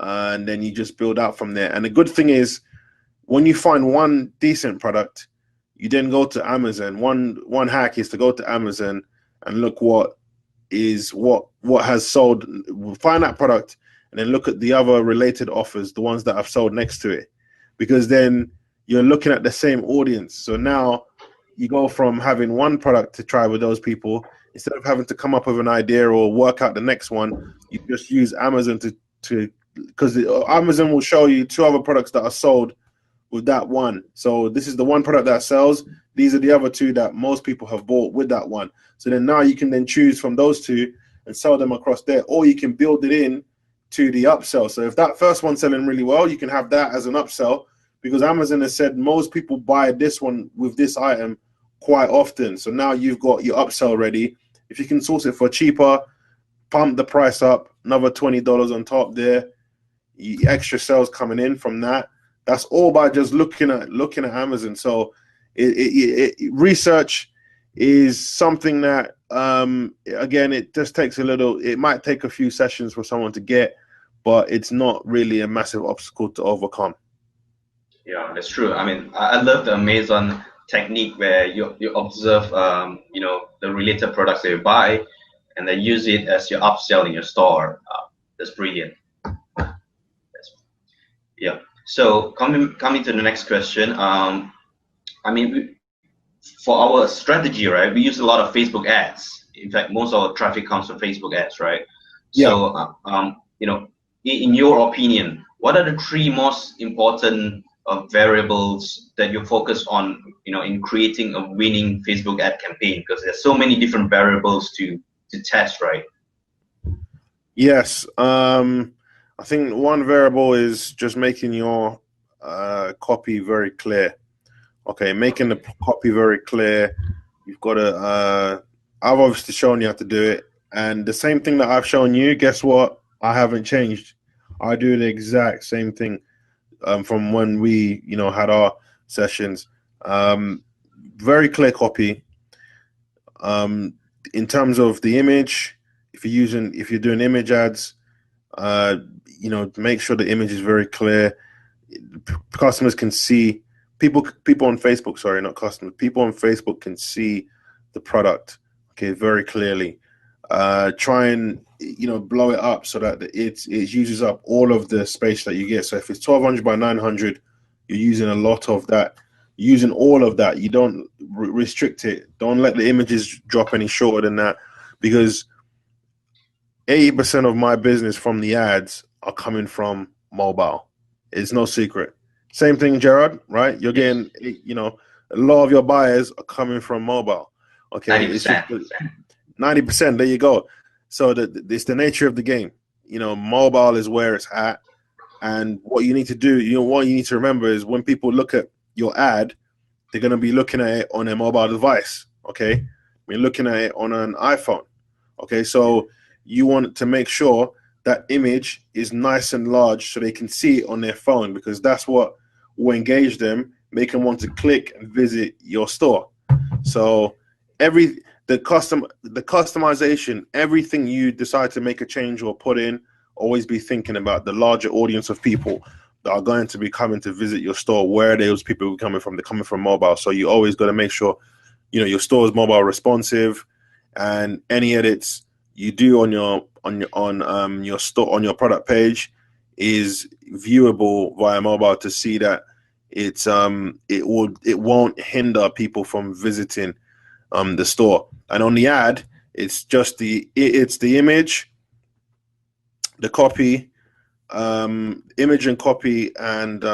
and then you just build out from there. And the good thing is, when you find one decent product, you then go to Amazon. One hack is to go to Amazon and look what has sold, find that product, and then look at the other related offers, the ones that have sold next to it, because then you're looking at the same audience. So now you go from having one product to try with those people, instead of having to come up with an idea or work out the next one. You just use Amazon because Amazon will show you two other products that are sold with that one. So this is the one product that sells. These are the other two that most people have bought with that one. So then now you can then choose from those two and sell them across there, or you can build it in to the upsell. So if that first one's selling really well, you can have that as an upsell, because Amazon has said most people buy this one with this item quite often. So now you've got your upsell ready. If you can source it for cheaper, pump the price up, another $20 on top there, extra sales coming in from that. That's all by just looking at Amazon. So research is something that, again, it just takes it might take a few sessions for someone to get, but it's not really a massive obstacle to overcome. Yeah, that's true. I mean, I love the Amazon technique where you observe the related products that you buy, and then use it as your upsell in your store. That's brilliant. Yeah. So coming to the next question. I mean, for our strategy, right? We use a lot of Facebook ads. In fact, most of our traffic comes from Facebook ads, right? Yeah. So, in your opinion, what are the three most important variables that you focus on, in creating a winning Facebook ad campaign? Because there's so many different variables to test, right? Yes. I think one variable is just making your copy very clear. Okay, making the copy very clear. You've got to. I've obviously shown you how to do it, and the same thing that I've shown you. Guess what? I haven't changed. I do the exact same thing from when we, had our sessions. Very clear copy. In terms of the image, if you're doing image ads, make sure the image is very clear. Customers can see people on Facebook. Sorry, not customers. People on Facebook can see the product, okay, very clearly. Try and blow it up so that it uses up all of the space that you get. So if it's 1200 by 900, you're using a lot of that. Using all of that, you don't restrict it. Don't let the images drop any shorter than that, because 80% of my business from the ads are coming from mobile. It's no secret. Same thing, Gerard, right? You're getting, a lot of your buyers are coming from mobile. Okay, 90%. it's just 90%. There you go. So it's the nature of the game. Mobile is where it's at, and what you need to do, what you need to remember is when people look at your ad, they're going to be looking at it on a mobile device. Okay, we're looking at it on an iPhone. Okay, so you want to make sure that image is nice and large so they can see it on their phone, because that's what will engage them, make them want to click and visit your store. So the customization, everything you decide to make a change or put in, always be thinking about the larger audience of people that are going to be coming to visit your store. Where are those people coming from? They're coming from mobile. So you always got to make sure, your store is mobile responsive, and any edits you do on your store, on your product page, is viewable via mobile to see that it won't hinder people from visiting the store. And on the ad, it's just the image, the copy, image and copy, and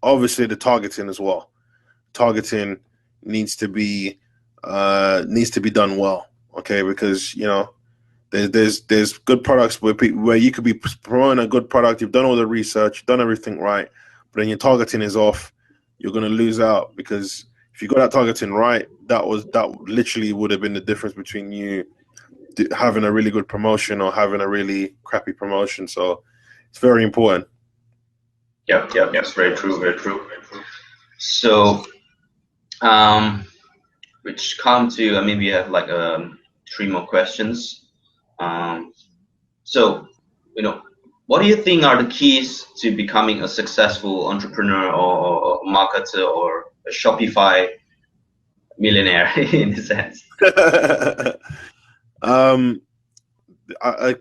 obviously the targeting as well. Targeting needs to be done well, okay? Because there's good products where you could be promoting a good product. You've done all the research, done everything right, but then your targeting is off. You're going to lose out, because if you got that targeting right, that literally would have been the difference between you having a really good promotion or having a really crappy promotion. So it's very important. Yeah, that's very true, very true. So, which come to, maybe we have like 3 more questions. So, what do you think are the keys to becoming a successful entrepreneur or marketer or a Shopify millionaire in a sense?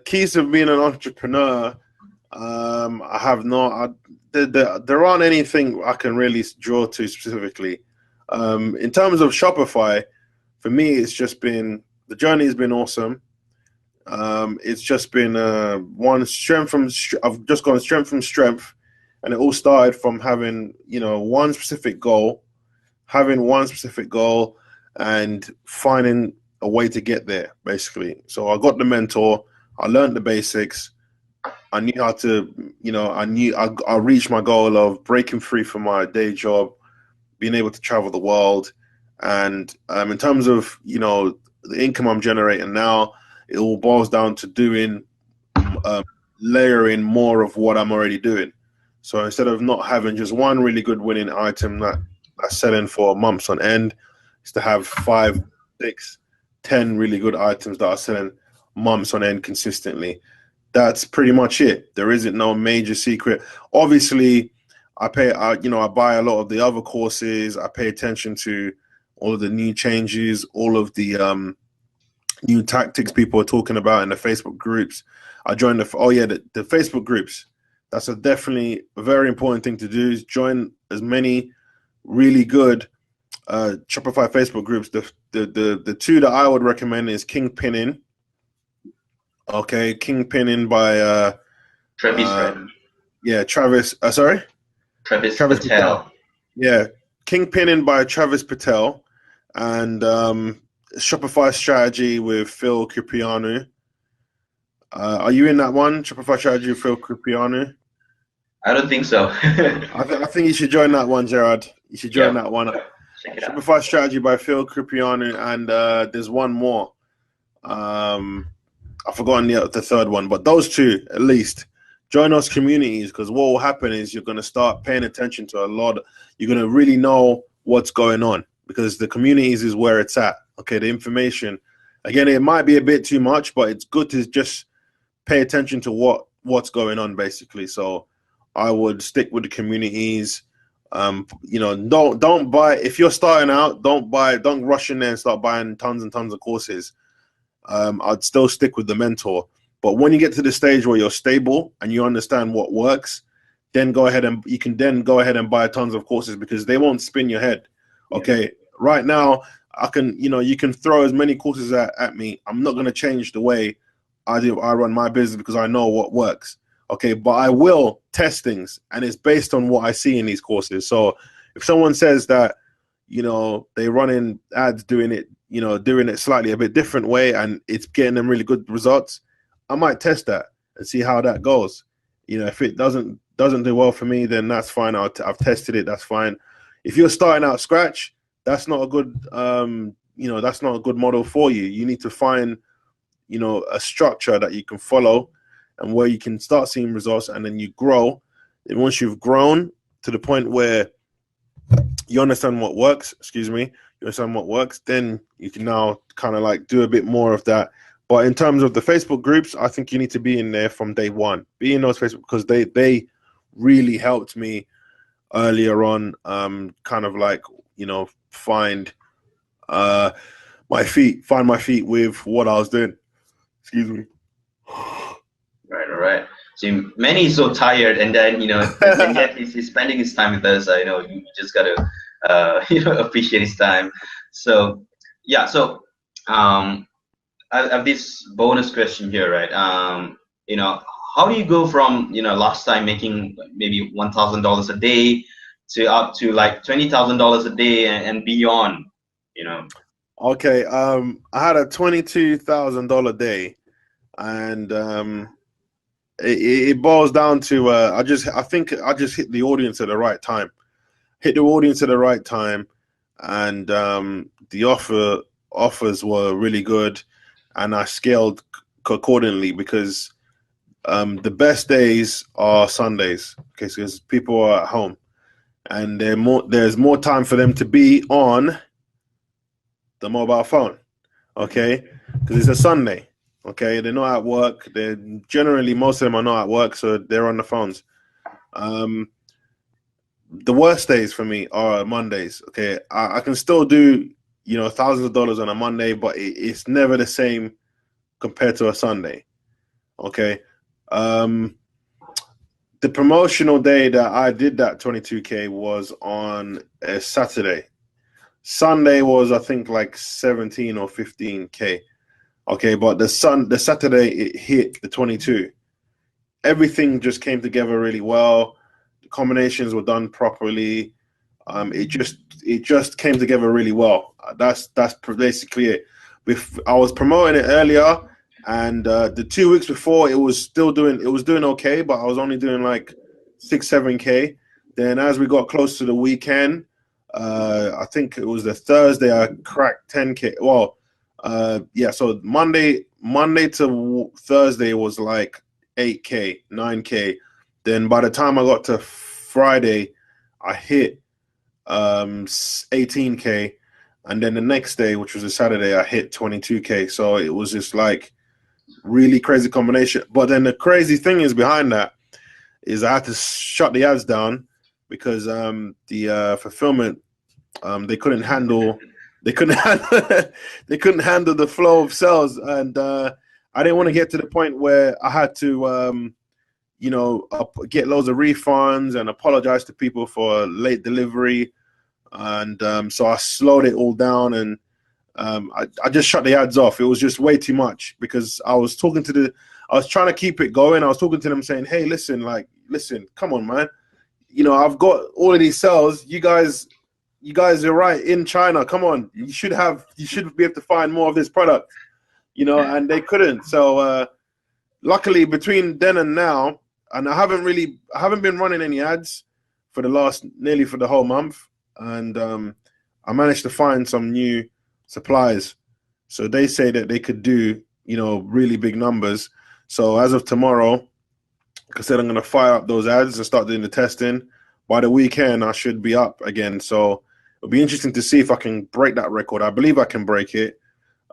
Keys of being an entrepreneur, I have not. There aren't anything I can really draw to specifically. In terms of Shopify, for me, it's just been, the journey has been awesome. It's just been I've just gone strength from strength, and it all started from having one specific goal, and finding a way to get there, basically. So I got the mentor, I learned the basics, I knew how to, I reached my goal of breaking free from my day job, being able to travel the world. And in terms of, the income I'm generating now, it all boils down to doing, layering more of what I'm already doing. So instead of not having just one really good winning item that's selling for months on end, is to have 5, 6, 10 really good items that are selling months on end consistently. that's pretty much it. There isn't no major secret. Obviously, I buy a lot of the other courses. I pay attention to all of the new changes, all of the new tactics people are talking about in the Facebook groups. I joined the Facebook groups. That's definitely a very important thing to do, is join as many really good Shopify Facebook groups. The two that I would recommend is Kingpinning. Okay, Kingpinning by Travis, right? Travis. Sorry, Travis Travis Patel. Patel. Yeah, Kingpinning by Travis Patel, and Shopify Strategy with Phil Cipriano. Are you in that one? Shopify Strategy with Phil Cipriano? I don't think so. I think you should join that one, Gerard. You should join Yep. that one. Check it out. Shopify Strategy by Phil Cipriano, and there's one more. I've forgotten the third one, but those two at least. Join those communities, because what will happen is you're going to start paying attention to a lot. You're going to really know what's going on, because the communities is where it's at. Okay, the information. Again, it might be a bit too much, but it's good to just pay attention to what's going on, basically. So I would stick with the communities. Don't buy, if you're starting out. Don't rush in there and start buying tons and tons of courses. I'd still stick with the mentor. But when you get to the stage where you're stable and you understand what works, then you can go ahead and buy tons of courses, because they won't spin your head. Okay, right now you can throw as many courses at me. I'm not going to change the way I run my business, because I know what works. Okay, but I will test things, and it's based on what I see in these courses. So if someone says that, they run in ads doing it slightly a bit different way, and it's getting them really good results, I might test that and see how that goes. If it doesn't do well for me, then that's fine. I've tested it. That's fine. If you're starting out scratch, that's not a good that's not a good model for you. You need to find a structure that you can follow, and where you can start seeing results, and then you grow. And once you've grown to the point where you understand what works, then you can now kind of like do a bit more of that. But in terms of the Facebook groups, I think you need to be in there from day one. Be in those Facebook, because they really helped me earlier on, kind of like, find my feet with what I was doing. Excuse me. Right. So Manie is so tired, and then and yet he's spending his time with us. You just gotta appreciate his time. So yeah. So I have this bonus question here, right? How do you go from last time making maybe $1,000 a day to up to like $20,000 a day and beyond? Okay. I had a $22,000 day, and it boils down to I think I just hit the audience at the right time. And the offers were really good, and I scaled accordingly, because the best days are Sundays, okay, because people are at home, and there's more time for them to be on the mobile phone, okay, because it's a Sunday. Okay, they're not at work. Most of them are not at work, so they're on the phones. The worst days for me are Mondays. Okay, I can still do thousands of dollars on a Monday, but it's never the same compared to a Sunday. Okay, the promotional day that I did that 22K was on a Saturday. Sunday was, I think, like 17 or 15K. Okay, but the Saturday it hit the 22. Everything just came together really well. The combinations were done properly. It just came together really well. That's basically it. I was promoting it earlier, and the 2 weeks before it was doing okay, but I was only doing like 6-7K. Then as we got close to the weekend, I think it was the Thursday, I cracked 10K. Well, so Monday to Thursday was like 8K, 9K. Then by the time I got to Friday, I hit 18K, and then the next day, which was a Saturday, I hit 22K. So it was just like really crazy combination. But then the crazy thing is behind that is I had to shut the ads down because the fulfillment they couldn't handle they couldn't handle, they couldn't handle the flow of sales, and I didn't want to get to the point where I had to get loads of refunds and apologize to people for late delivery, and so I slowed it all down, and I just shut the ads off. It was just way too much because I was trying to keep it going. I was talking to them saying, hey, listen, come on, man. I've got all of these sales. You guys are right in China. Come on. You should be able to find more of this product, and they couldn't. So luckily between then and now, and I haven't been running any ads for the whole month. And I managed to find some new suppliers. So they say that they could do, really big numbers. So as of tomorrow, like I said, I'm going to fire up those ads and start doing the testing. By the weekend, I should be up again. So it'll be interesting to see if I can break that record. I believe I can break it.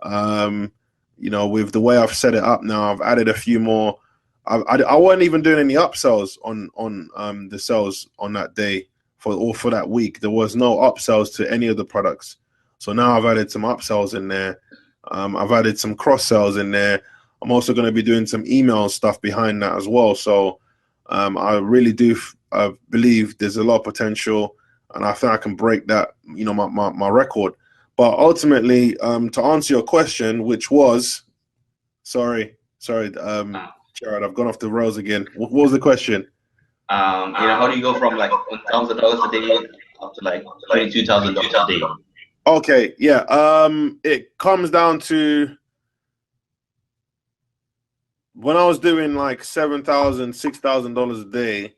With the way I've set it up now, I've added a few more. I wasn't even doing any upsells on the sales on that day for that week. There was no upsells to any of the products. So now I've added some upsells in there. I've added some cross sells in there. I'm also going to be doing some email stuff behind that as well. So I really do believe there's a lot of potential, and I think I can break that, my record. But ultimately, to answer your question, which was, sorry, Jared, I've gone off the rails again. What was the question? How do you go from like $1,000 a day up to like $22,000 a day? Okay, yeah. It comes down to when I was doing like $7,000, $6,000 a day,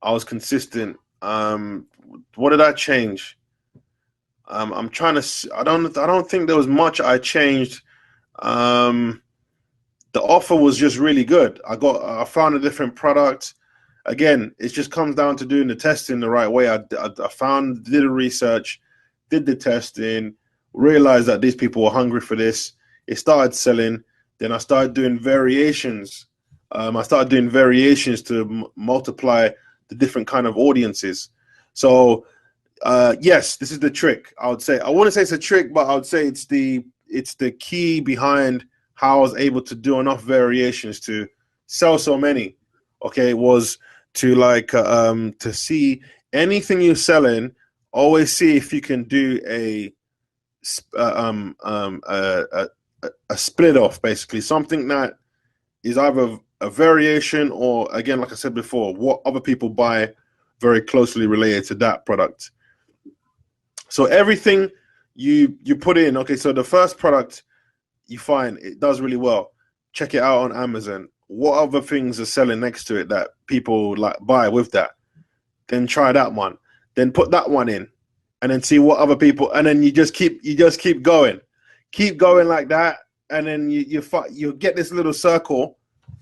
I was consistent. What did I change? I'm trying to. I don't think there was much I changed. The offer was just really good. I found a different product. Again, it just comes down to doing the testing the right way. I did the research, did the testing, realized that these people were hungry for this. It started selling. Then I started doing variations. To multiply the different kind of audiences. So yes, this is the trick. I would say. I wouldn't say it's a trick, but I would say it's the key behind how I was able to do enough variations to sell so many. Okay, was to to see anything you're selling. Always see if you can do a split off, basically something that is either a variation or, again, like I said before, what other people buy very closely related to that product. So everything you put in, okay, so the first product you find it does really well, check it out on Amazon. What other things are selling next to it that people like buy with that? Then try that one. Then put that one in, and then see what other people. And then you just keep going, like that, and then you get this little circle.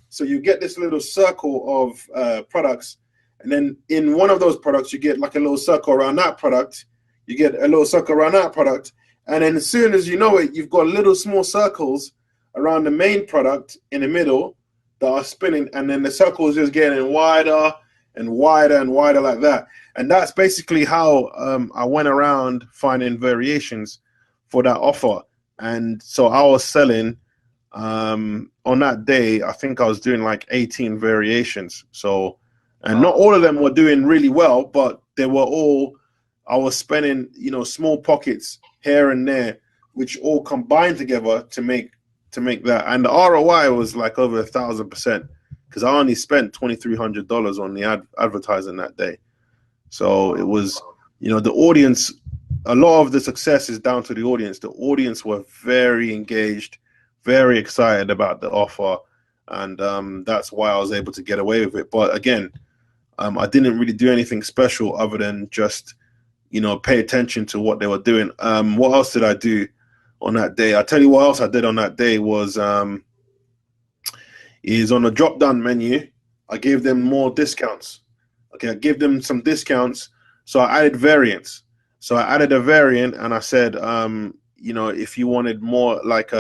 So you get this little circle of products, and then in one of those products you get like a little circle around that product. You get a little circle around that product, and then as soon as you know it, you've got little small circles around the main product in the middle that are spinning, and then the circle is just getting wider and wider and wider like that. And that's basically how I went around finding variations for that offer. And so I was selling on that day, I think I was doing like 18 variations. So, and not all of them were doing really well, but they were all, I was spending, small pockets here and there, which all combined together to make that. And the ROI was like over 1,000%, because I only spent $2,300 on the advertising that day. So it was, the audience, a lot of the success is down to the audience. The audience were very engaged, very excited about the offer. And that's why I was able to get away with it. But again, I didn't really do anything special other than just, pay attention to what they were doing. What else did I do on that day? I'll tell you what else I did on that day was is on the drop-down menu, I gave them more discounts. Okay, I gave them some discounts. So I added variants. So I added a variant and I said, if you wanted more like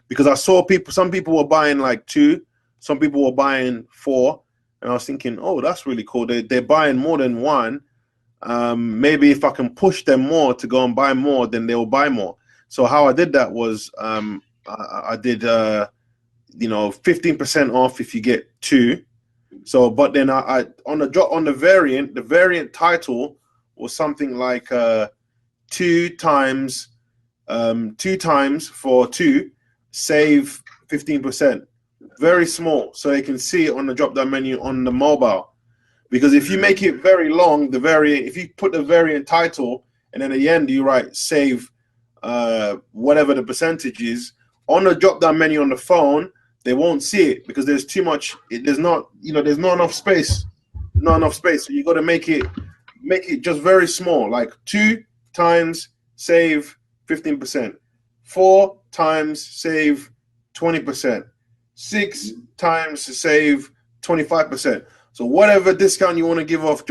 because I saw some people were buying like 2, some people were buying 4, and I was thinking, oh, that's really cool. They're buying more than 1. Maybe if I can push them more to go and buy more, then they'll buy more. So how I did that was I did 15% off if you get 2. So, but then I on the variant title was something like 2 times for 2, save 15%. Very small, so you can see it on the drop-down menu on the mobile. Because if you make it very long, if you put the variant title and then at the end you write save whatever the percentage is on the drop-down menu on the phone, they won't see it because there's too much. There's not enough space. Not enough space. So you got to make it just very small, like 2 times save 15%, 4 times save 20%, 6 times save 25%. So whatever discount you want to give off,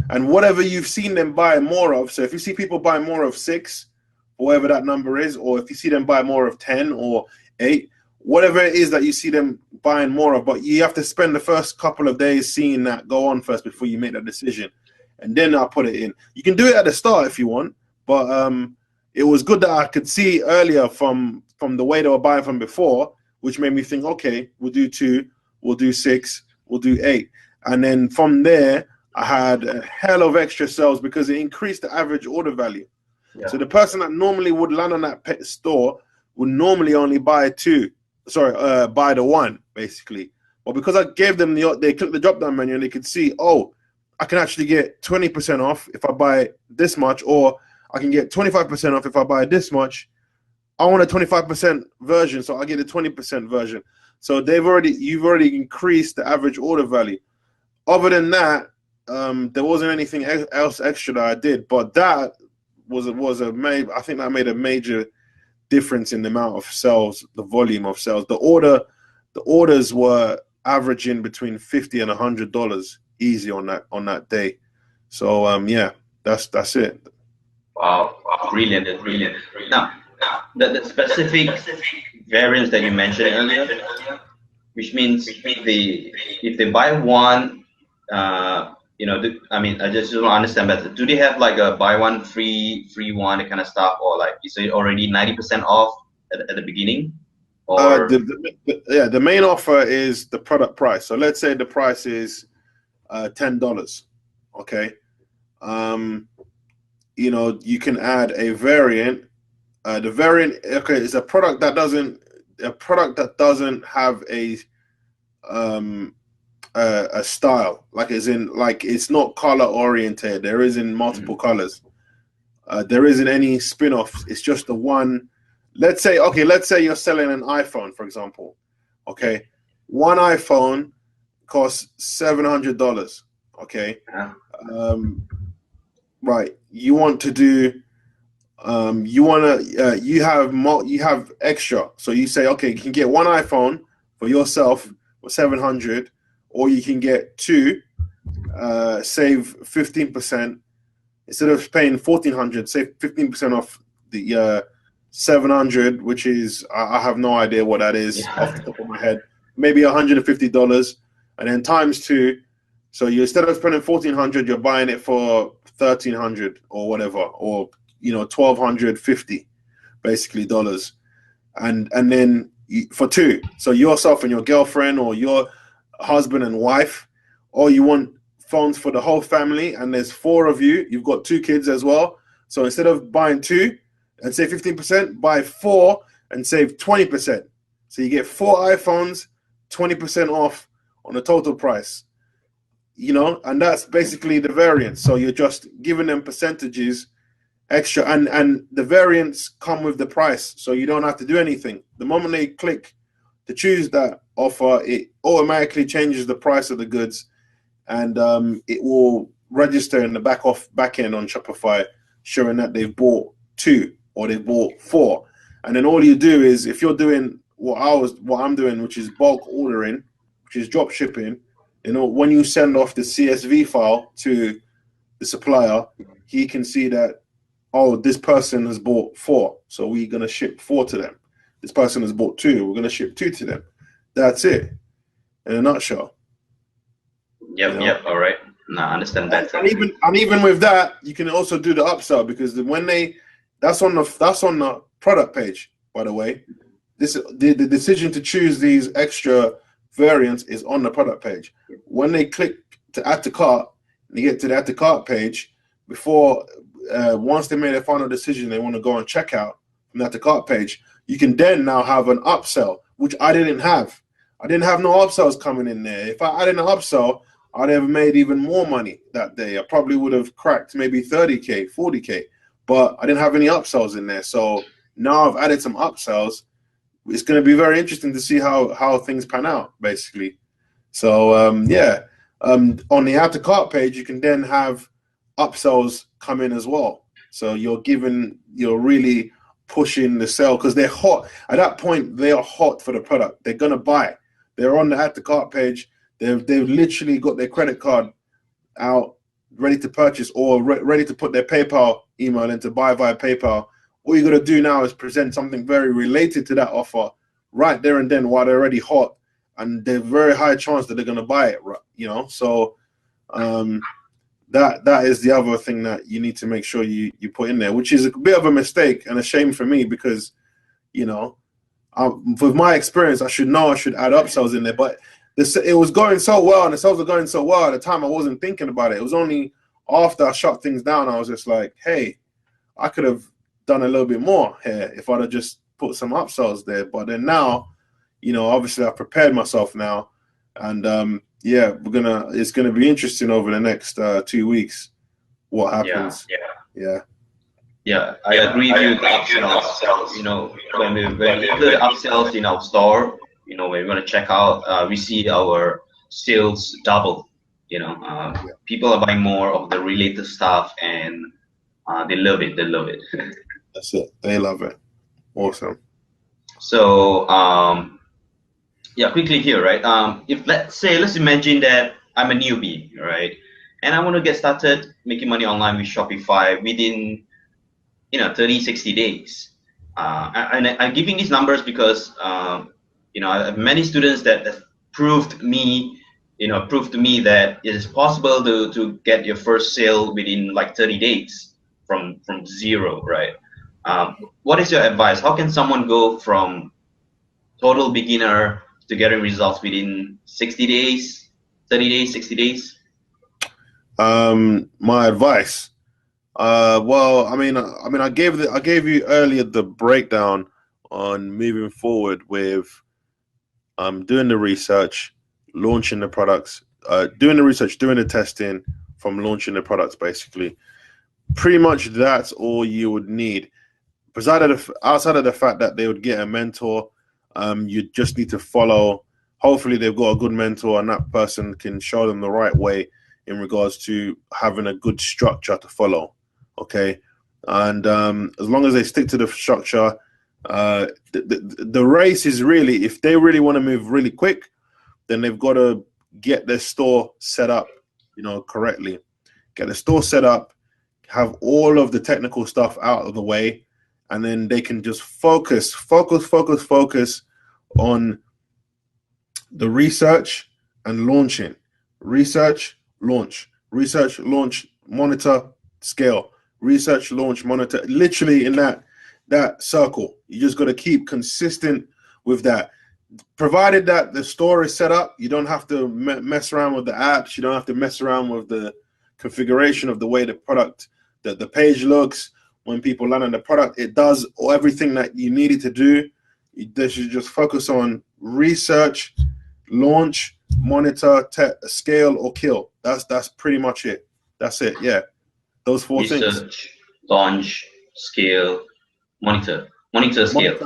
and whatever you've seen them buy more of. So if you see people buy more of 6, whatever that number is, or if you see them buy more of 10 or 8, whatever it is that you see them buying more of, but you have to spend the first couple of days seeing that go on first before you make that decision. And then I'll put it in. You can do it at the start if you want, but it was good that I could see earlier from the way they were buying from before, which made me think, okay, we'll do 2, we'll do 6, we'll do 8. And then from there, I had a hell of extra sales because it increased the average order value. Yeah. So the person that normally would land on that pet store would normally only buy the 1, basically. But because I gave them they clicked the drop-down menu and they could see, oh, I can actually get 20% off if I buy this much, or I can get 25% off if I buy this much. I want a 25% version, so I get a 20% version. So you've already increased the average order value. Other than that, there wasn't anything else extra that I did, but that I think that made a major difference in the amount of sales, the volume of sales. The orders were averaging between $50 and $100 easy on that day. So yeah, that's it. Wow, brilliant. Now, the specific variants that you mentioned earlier, which means if they buy 1, I just don't understand better. Do they have like a buy 1 free 1, that kind of stuff, or like is it already 90% off at the beginning? Or the main offer is the product price. So let's say the price is $10. Okay, you can add a variant. The variant, okay, is a product that doesn't have a style, like it's not color oriented. There isn't multiple colors. There isn't any spin-offs. It's just the one. Let's say you're selling an iPhone, for example. Okay, one iPhone costs $700. Okay, right. You want to do. You have extra. So you say, okay, you can get one iPhone for yourself for $700, or you can get 2, save 15%. Instead of paying $1,400, save 15% off the $700, which is I have no idea what that is off the top of my head. Maybe $150, and then times 2. So you, instead of spending $1,400, you're buying it for $1,300 or whatever, or $1,250, basically dollars, and then for 2. So yourself and your girlfriend, or your husband and wife, or you want phones for the whole family, and there's 4 of you. You've got 2 kids as well. So instead of buying 2 and save 15%, buy 4 and save 20%. So you get 4 iPhones, 20% off on the total price. And that's basically the variance. So you're just giving them percentages extra, and the variants come with the price, so you don't have to do anything. The moment they click to choose that offer, it automatically changes the price of the goods, and it will register in the back end on Shopify, showing that they've bought 2 or they bought 4. And then all you do is, if you're doing what I'm doing, which is bulk ordering, which is drop shipping, when you send off the CSV file to the supplier, he can see that, oh, this person has bought 4, so we're going to ship 4 to them. This person has bought 2. We're going to ship 2 to them. That's it, in a nutshell. Yep. All right. No, I understand better. And even with that, you can also do the upsell, because when that's on the product page, by the way. The decision to choose these extra variants is on the product page. When they click to add to cart, and they get to the add to cart page, once they made their final decision, they want to go on checkout from that to cart page, you can then now have an upsell, which I didn't have. I didn't have no upsells coming in there. If I added an upsell, I'd have made even more money that day. I probably would have cracked maybe 30K, 40K, but I didn't have any upsells in there. So now I've added some upsells. It's going to be very interesting to see how things pan out, basically. So, on the add to cart page, you can then have upsells come in as well. So you're really pushing the sale, because they're hot. At that point, they are hot for the product. They're going to buy. They're on the add to cart page. They've literally got their credit card out, ready to purchase, or ready to put their PayPal email in to buy via PayPal. All you got to do now is present something very related to that offer right there and then while they're already hot, and there's a very high chance that they're going to buy it, So that is the other thing that you need to make sure you put in there, which is a bit of a mistake and a shame for me, because, with my experience, I should add upsells in there. But it was going so well, and the sales were going so well at the time, I wasn't thinking about it. It was only after I shut things down, I was just like, hey, I could have done a little bit more here if I'd have just put some upsells there. But then now, obviously I've prepared myself now, and it's gonna be interesting over the next 2 weeks what happens. Yeah, I agree with you with the upsells. When we include upsells in our store, when we're gonna check out, we see our sales double. People are buying more of the related stuff, and they love it. That's it. They love it. Awesome. So, quickly here, right? If let's imagine that I'm a newbie, right? And I want to get started making money online with Shopify within, 30, 60 days. And I'm giving these numbers because, I have many students that have proved to me that it is possible to get your first sale within like 30 days from zero, right? What is your advice? How can someone go from total beginner to getting results within 60 days, 30 days, 60 days? My advice. I gave you earlier the breakdown on moving forward with doing the research, launching the products, doing the research, doing the testing, from launching the products, basically. Pretty much that's all you would need. Outside of the fact that they would get a mentor, you just need to follow. Hopefully they've got a good mentor, and that person can show them the right way in regards to having a good structure to follow. Okay. And as long as they stick to the structure, the race is really, if they really want to move really quick, then they've got to get their store set up, correctly. Get the store set up, have all of the technical stuff out of the way, and then they can just focus on the research and launching. Research, launch, monitor, scale. Research, launch, monitor. Literally in that circle. You just got to keep consistent with that. Provided that the store is set up, you don't have to mess around with the apps. You don't have to mess around with the configuration of the way the product, the page looks. When people land on the product, it does everything that you need it to do. They should just focus on research, launch, monitor, scale, or kill. That's pretty much it. That's it. Yeah, those four things. Research, launch, scale, monitor, scale.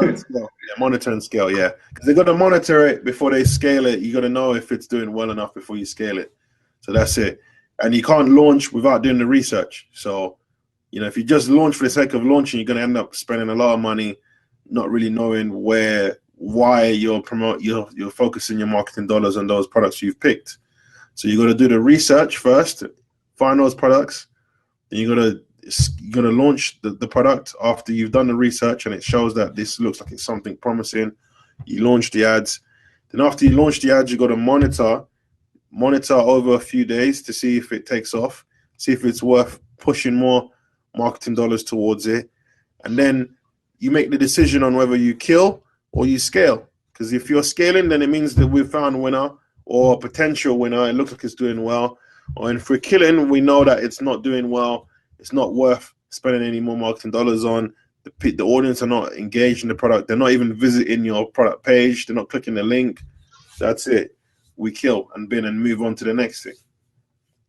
Monitor and scale. Yeah, because they got to monitor it before they scale it. You got to know if it's doing well enough before you scale it. So that's it. And you can't launch without doing the research. So, if you just launch for the sake of launching, you're going to end up spending a lot of money, not really knowing why you're focusing your marketing dollars on those products you've picked. So you got to do the research first, find those products, then you got to you're going to launch the product after you've done the research and it shows that this looks like it's something promising. You launch the ads. Then after you launch the ads, you got to monitor over a few days to see if it takes off, see if it's worth pushing more marketing dollars towards it. And then you make the decision on whether you kill or you scale. Because if you're scaling, then it means that we've found a winner or a potential winner. It looks like it's doing well. Or if we're killing, we know that it's not doing well. It's not worth spending any more marketing dollars on. The audience are not engaged in the product. They're not even visiting your product page. They're not clicking the link. That's it. We kill and move on to the next thing.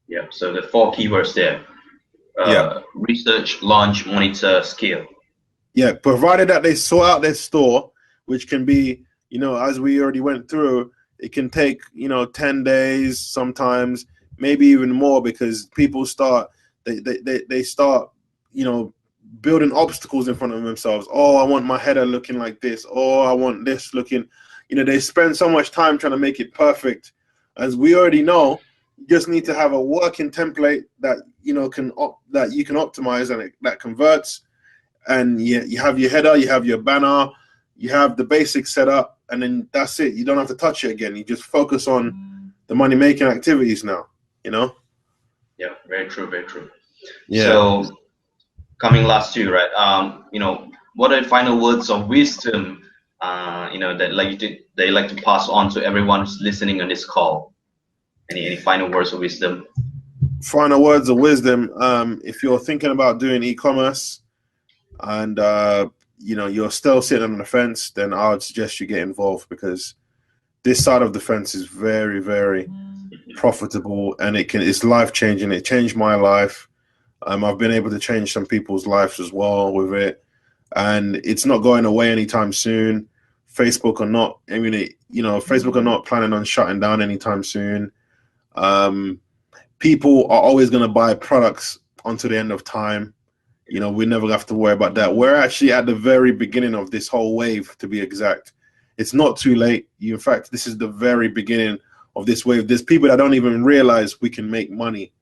Yeah. So the 4 keywords there. Research, launch, monitor, scale. Yeah. Provided that they sort out their store, which can be, as we already went through, it can take, 10 days sometimes, maybe even more, because people start, they start, building obstacles in front of themselves. Oh, I want my header looking like this. Oh, I want this looking, they spend so much time trying to make it perfect. As we already know, you just need to have a working template that, that you can optimize and that converts. And you have your header, you have your banner, you have the basics set up, and then that's it. You don't have to touch it again. You just focus on the money-making activities now, Yeah, very true, very true. Yeah. So coming last two, right? What are the final words of wisdom, that they like to pass on to everyone who's listening on this call? Any final words of wisdom? Final words of wisdom. If you're thinking about doing e-commerce and you're still sitting on the fence, then I would suggest you get involved, because this side of the fence is very, very profitable, and it's life-changing. It changed my life. I've been able to change some people's lives as well with it, and it's not going away anytime soon. Facebook are not. Facebook are not planning on shutting down anytime soon. People are always going to buy products until the end of time. We never have to worry about that. We're actually at the very beginning of this whole wave, to be exact. It's not too late. In fact, this is the very beginning of this wave. There's people that don't even realize we can make money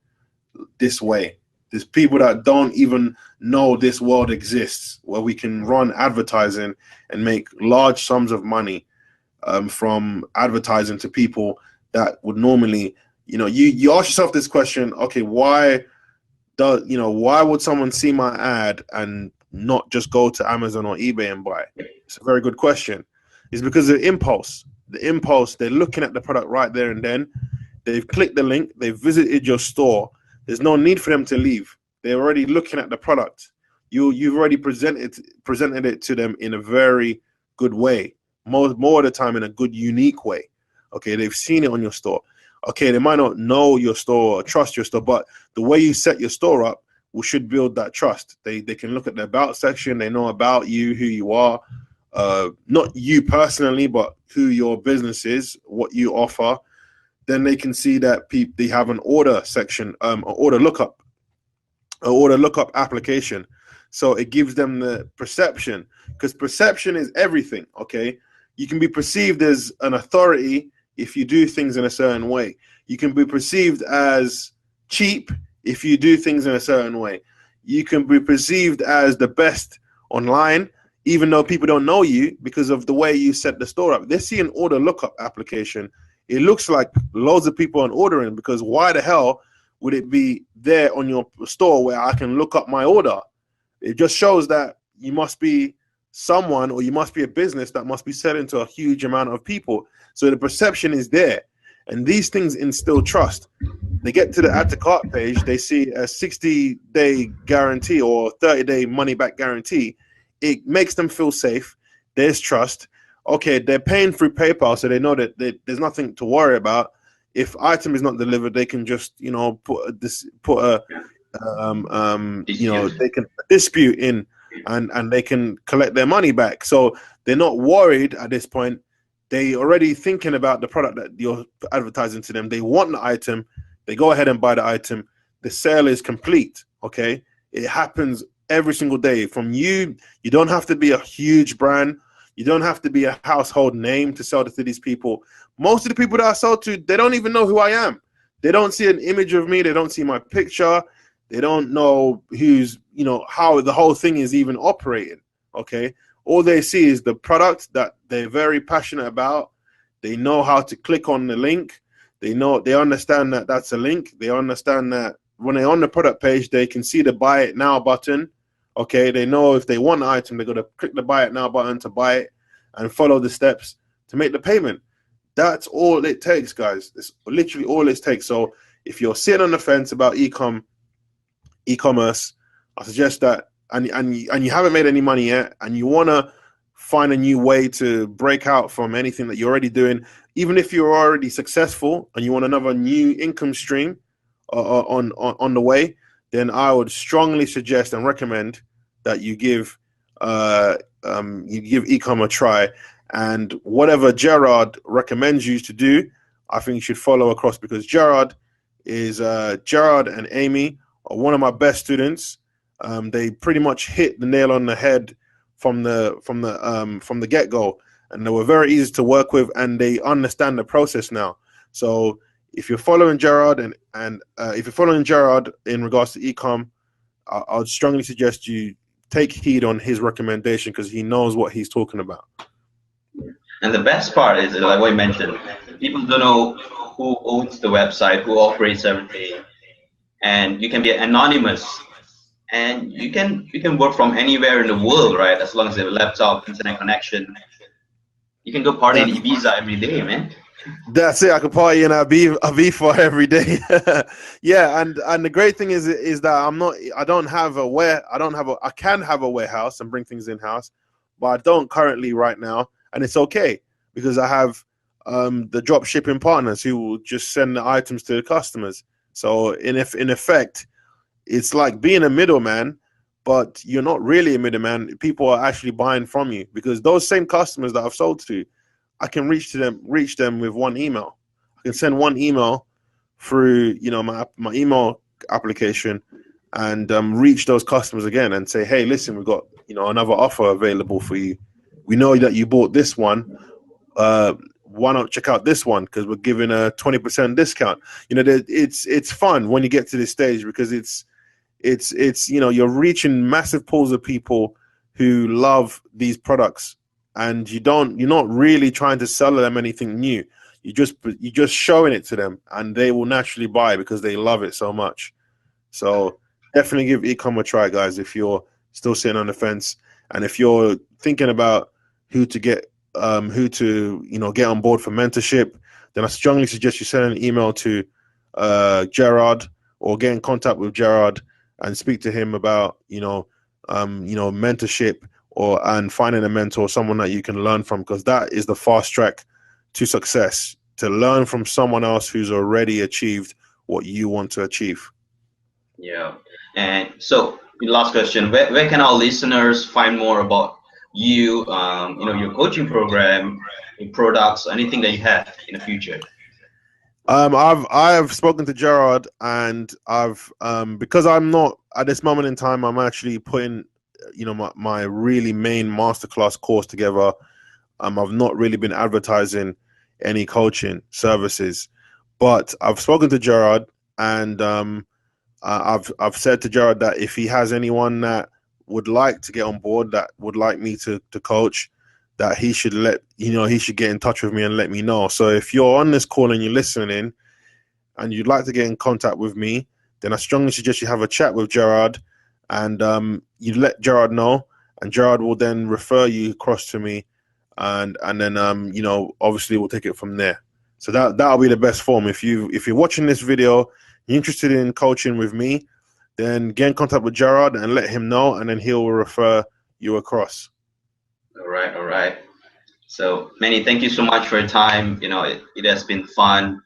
this way. There's people that don't even know this world exists, where we can run advertising and make large sums of money from advertising to people that would normally, you ask yourself this question, okay, why would someone see my ad and not just go to Amazon or eBay and buy? It's a very good question. It's because of the impulse. They're looking at the product right there and then. They've clicked the link. They've visited your store. There's no need for them to leave. They're already looking at the product. You've already presented it to them in a very good way. More of the time in a good, unique way. Okay, they've seen it on your store. Okay, they might not know your store or trust your store, but the way you set your store up should build that trust. They can look at the about section. They know about you, who you are, not you personally, but who your business is, what you offer. Then they can see that they have an order section, an order lookup application. So it gives them the perception, because perception is everything. Okay, you can be perceived as an authority if you do things in a certain way. You can be perceived as cheap if you do things in a certain way. You can be perceived as the best online, even though people don't know you, because of the way you set the store up. They see an order lookup application. It looks like loads of people are ordering, because why the hell would it be there on your store where I can look up my order? It just shows that you must be someone, or you must be a business that must be selling to a huge amount of people. So the perception is there, and these things instill trust. They get to the add to cart page, they see a 60-day guarantee or 30-day money-back guarantee. It makes them feel safe. There's trust. Okay, they're paying through PayPal, so they know that there's nothing to worry about. If item is not delivered, they can just they can dispute in, and they can collect their money back. So they're not worried at this point. They already thinking about the product that you're advertising to them. They want the item. They go ahead and buy the item. The sale is complete. Okay, it happens every single day. From you don't have to be a huge brand. You don't have to be a household name to sell to these people. Most of the people that I sell to, they don't even know who I am. They don't see an image of me. They don't see my picture. They don't know who's, how the whole thing is even operating. Okay. All they see is the product that they're very passionate about. They know how to click on the link. They understand that that's a link. They understand that when they're on the product page, they can see the buy it now button. Okay. They know if they want the item, they're going to click the buy it now button to buy it and follow the steps to make the payment. That's all it takes, guys. It's literally all it takes. So if you're sitting on the fence about e-commerce, I suggest that, and you haven't made any money yet, and you want to find a new way to break out from anything that you're already doing, even if you're already successful and you want another new income stream on the way, then I would strongly suggest and recommend that you give e-com a try. And whatever Gerard recommends you to do, I think you should follow across, because Gerard and Amy are one of my best students. They pretty much hit the nail on the head from the get-go, and they were very easy to work with, and they understand the process now. So if you're following Gerard and if you're following Gerard in regards to e-com, I would strongly suggest you take heed on his recommendation, because he knows what he's talking about. And the best part is, like what you mentioned, people don't know who owns the website, who operates everything, and you can be anonymous, and you can work from anywhere in the world, right? As long as you have a laptop, internet connection, you can go party in Ibiza every day, man. That's it. I could party in Ibiza every day. Yeah, and the great thing is that I can have a warehouse and bring things in house, but I don't currently right now, and it's okay, because I have the drop shipping partners who will just send the items to the customers. So in effect, it's like being a middleman, but you're not really a middleman. People are actually buying from you, because those same customers that I've sold to, I can reach them with one email. I can send one email through, my email application, and reach those customers again and say, hey, listen, we've got, another offer available for you. We know that you bought this one. Why not check out this one? Because we're giving a 20% discount. It's fun when you get to this stage, because it's you're reaching massive pools of people who love these products, and you're not really trying to sell them anything new. You're just showing it to them, and they will naturally buy because they love it so much. So definitely give e-com a try, guys, if you're still sitting on the fence, and if you're thinking about who to get get on board for mentorship, then I strongly suggest you send an email to Gerard, or get in contact with Gerard and speak to him about mentorship, and finding a mentor, someone that you can learn from, because that is the fast track to success, to learn from someone else who's already achieved what you want to achieve. Yeah. And so, last question: where can our listeners find more about you? Your coaching program, your products, anything that you have in the future. I've spoken to Gerard, and I've because I'm not at this moment in time, I'm actually putting my really main masterclass course together. I've not really been advertising any coaching services, but I've spoken to Gerard, and I've said to Gerard that if he has anyone that would like to get on board, that would like me to coach, that he should get in touch with me and let me know. So if you're on this call and you're listening and you'd like to get in contact with me, then I strongly suggest you have a chat with Gerard, and you let Gerard know, and Gerard will then refer you across to me, and then obviously we'll take it from there. So that'll be the best form. If you're watching this video, you're interested in coaching with me, then get in contact with Gerard and let him know, and then he'll refer you across. All right. So, Manie, thank you so much for your time. It has been fun.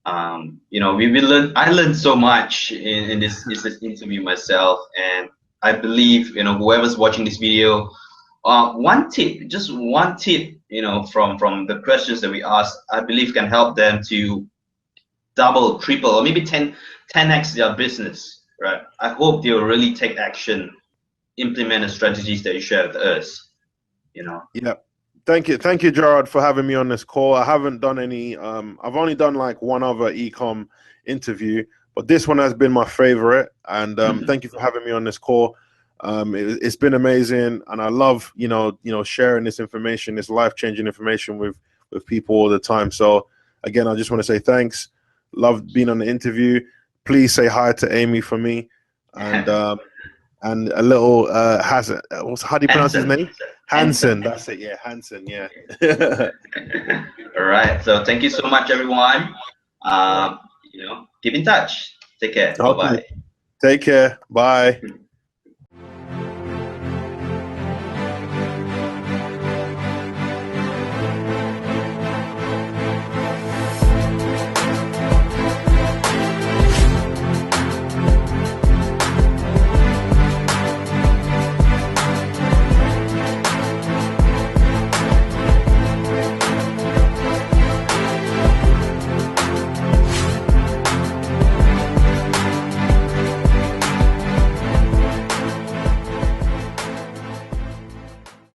I learned so much in this interview myself, and I believe whoever's watching this video, just one tip, from the questions that we asked, I believe can help them to double, triple, or maybe 10x their business. Right? I hope they'll really take action, implement the strategies that you share with us. Yeah. Thank you, Gerard, for having me on this call. I haven't done any. I've only done like one other e-com interview, but this one has been my favorite. And thank you for having me on this call. It's been amazing, and I love sharing this information, this life-changing information with people all the time. So again, I just want to say thanks. Love being on the interview. Please say hi to Amy for me, and a little how do you pronounce his name? Hansen. That's it. Yeah, Hansen. Yeah. All right. So thank you so much, everyone. Right. Keep in touch. Take care. Okay. Bye-bye. Take care. Bye.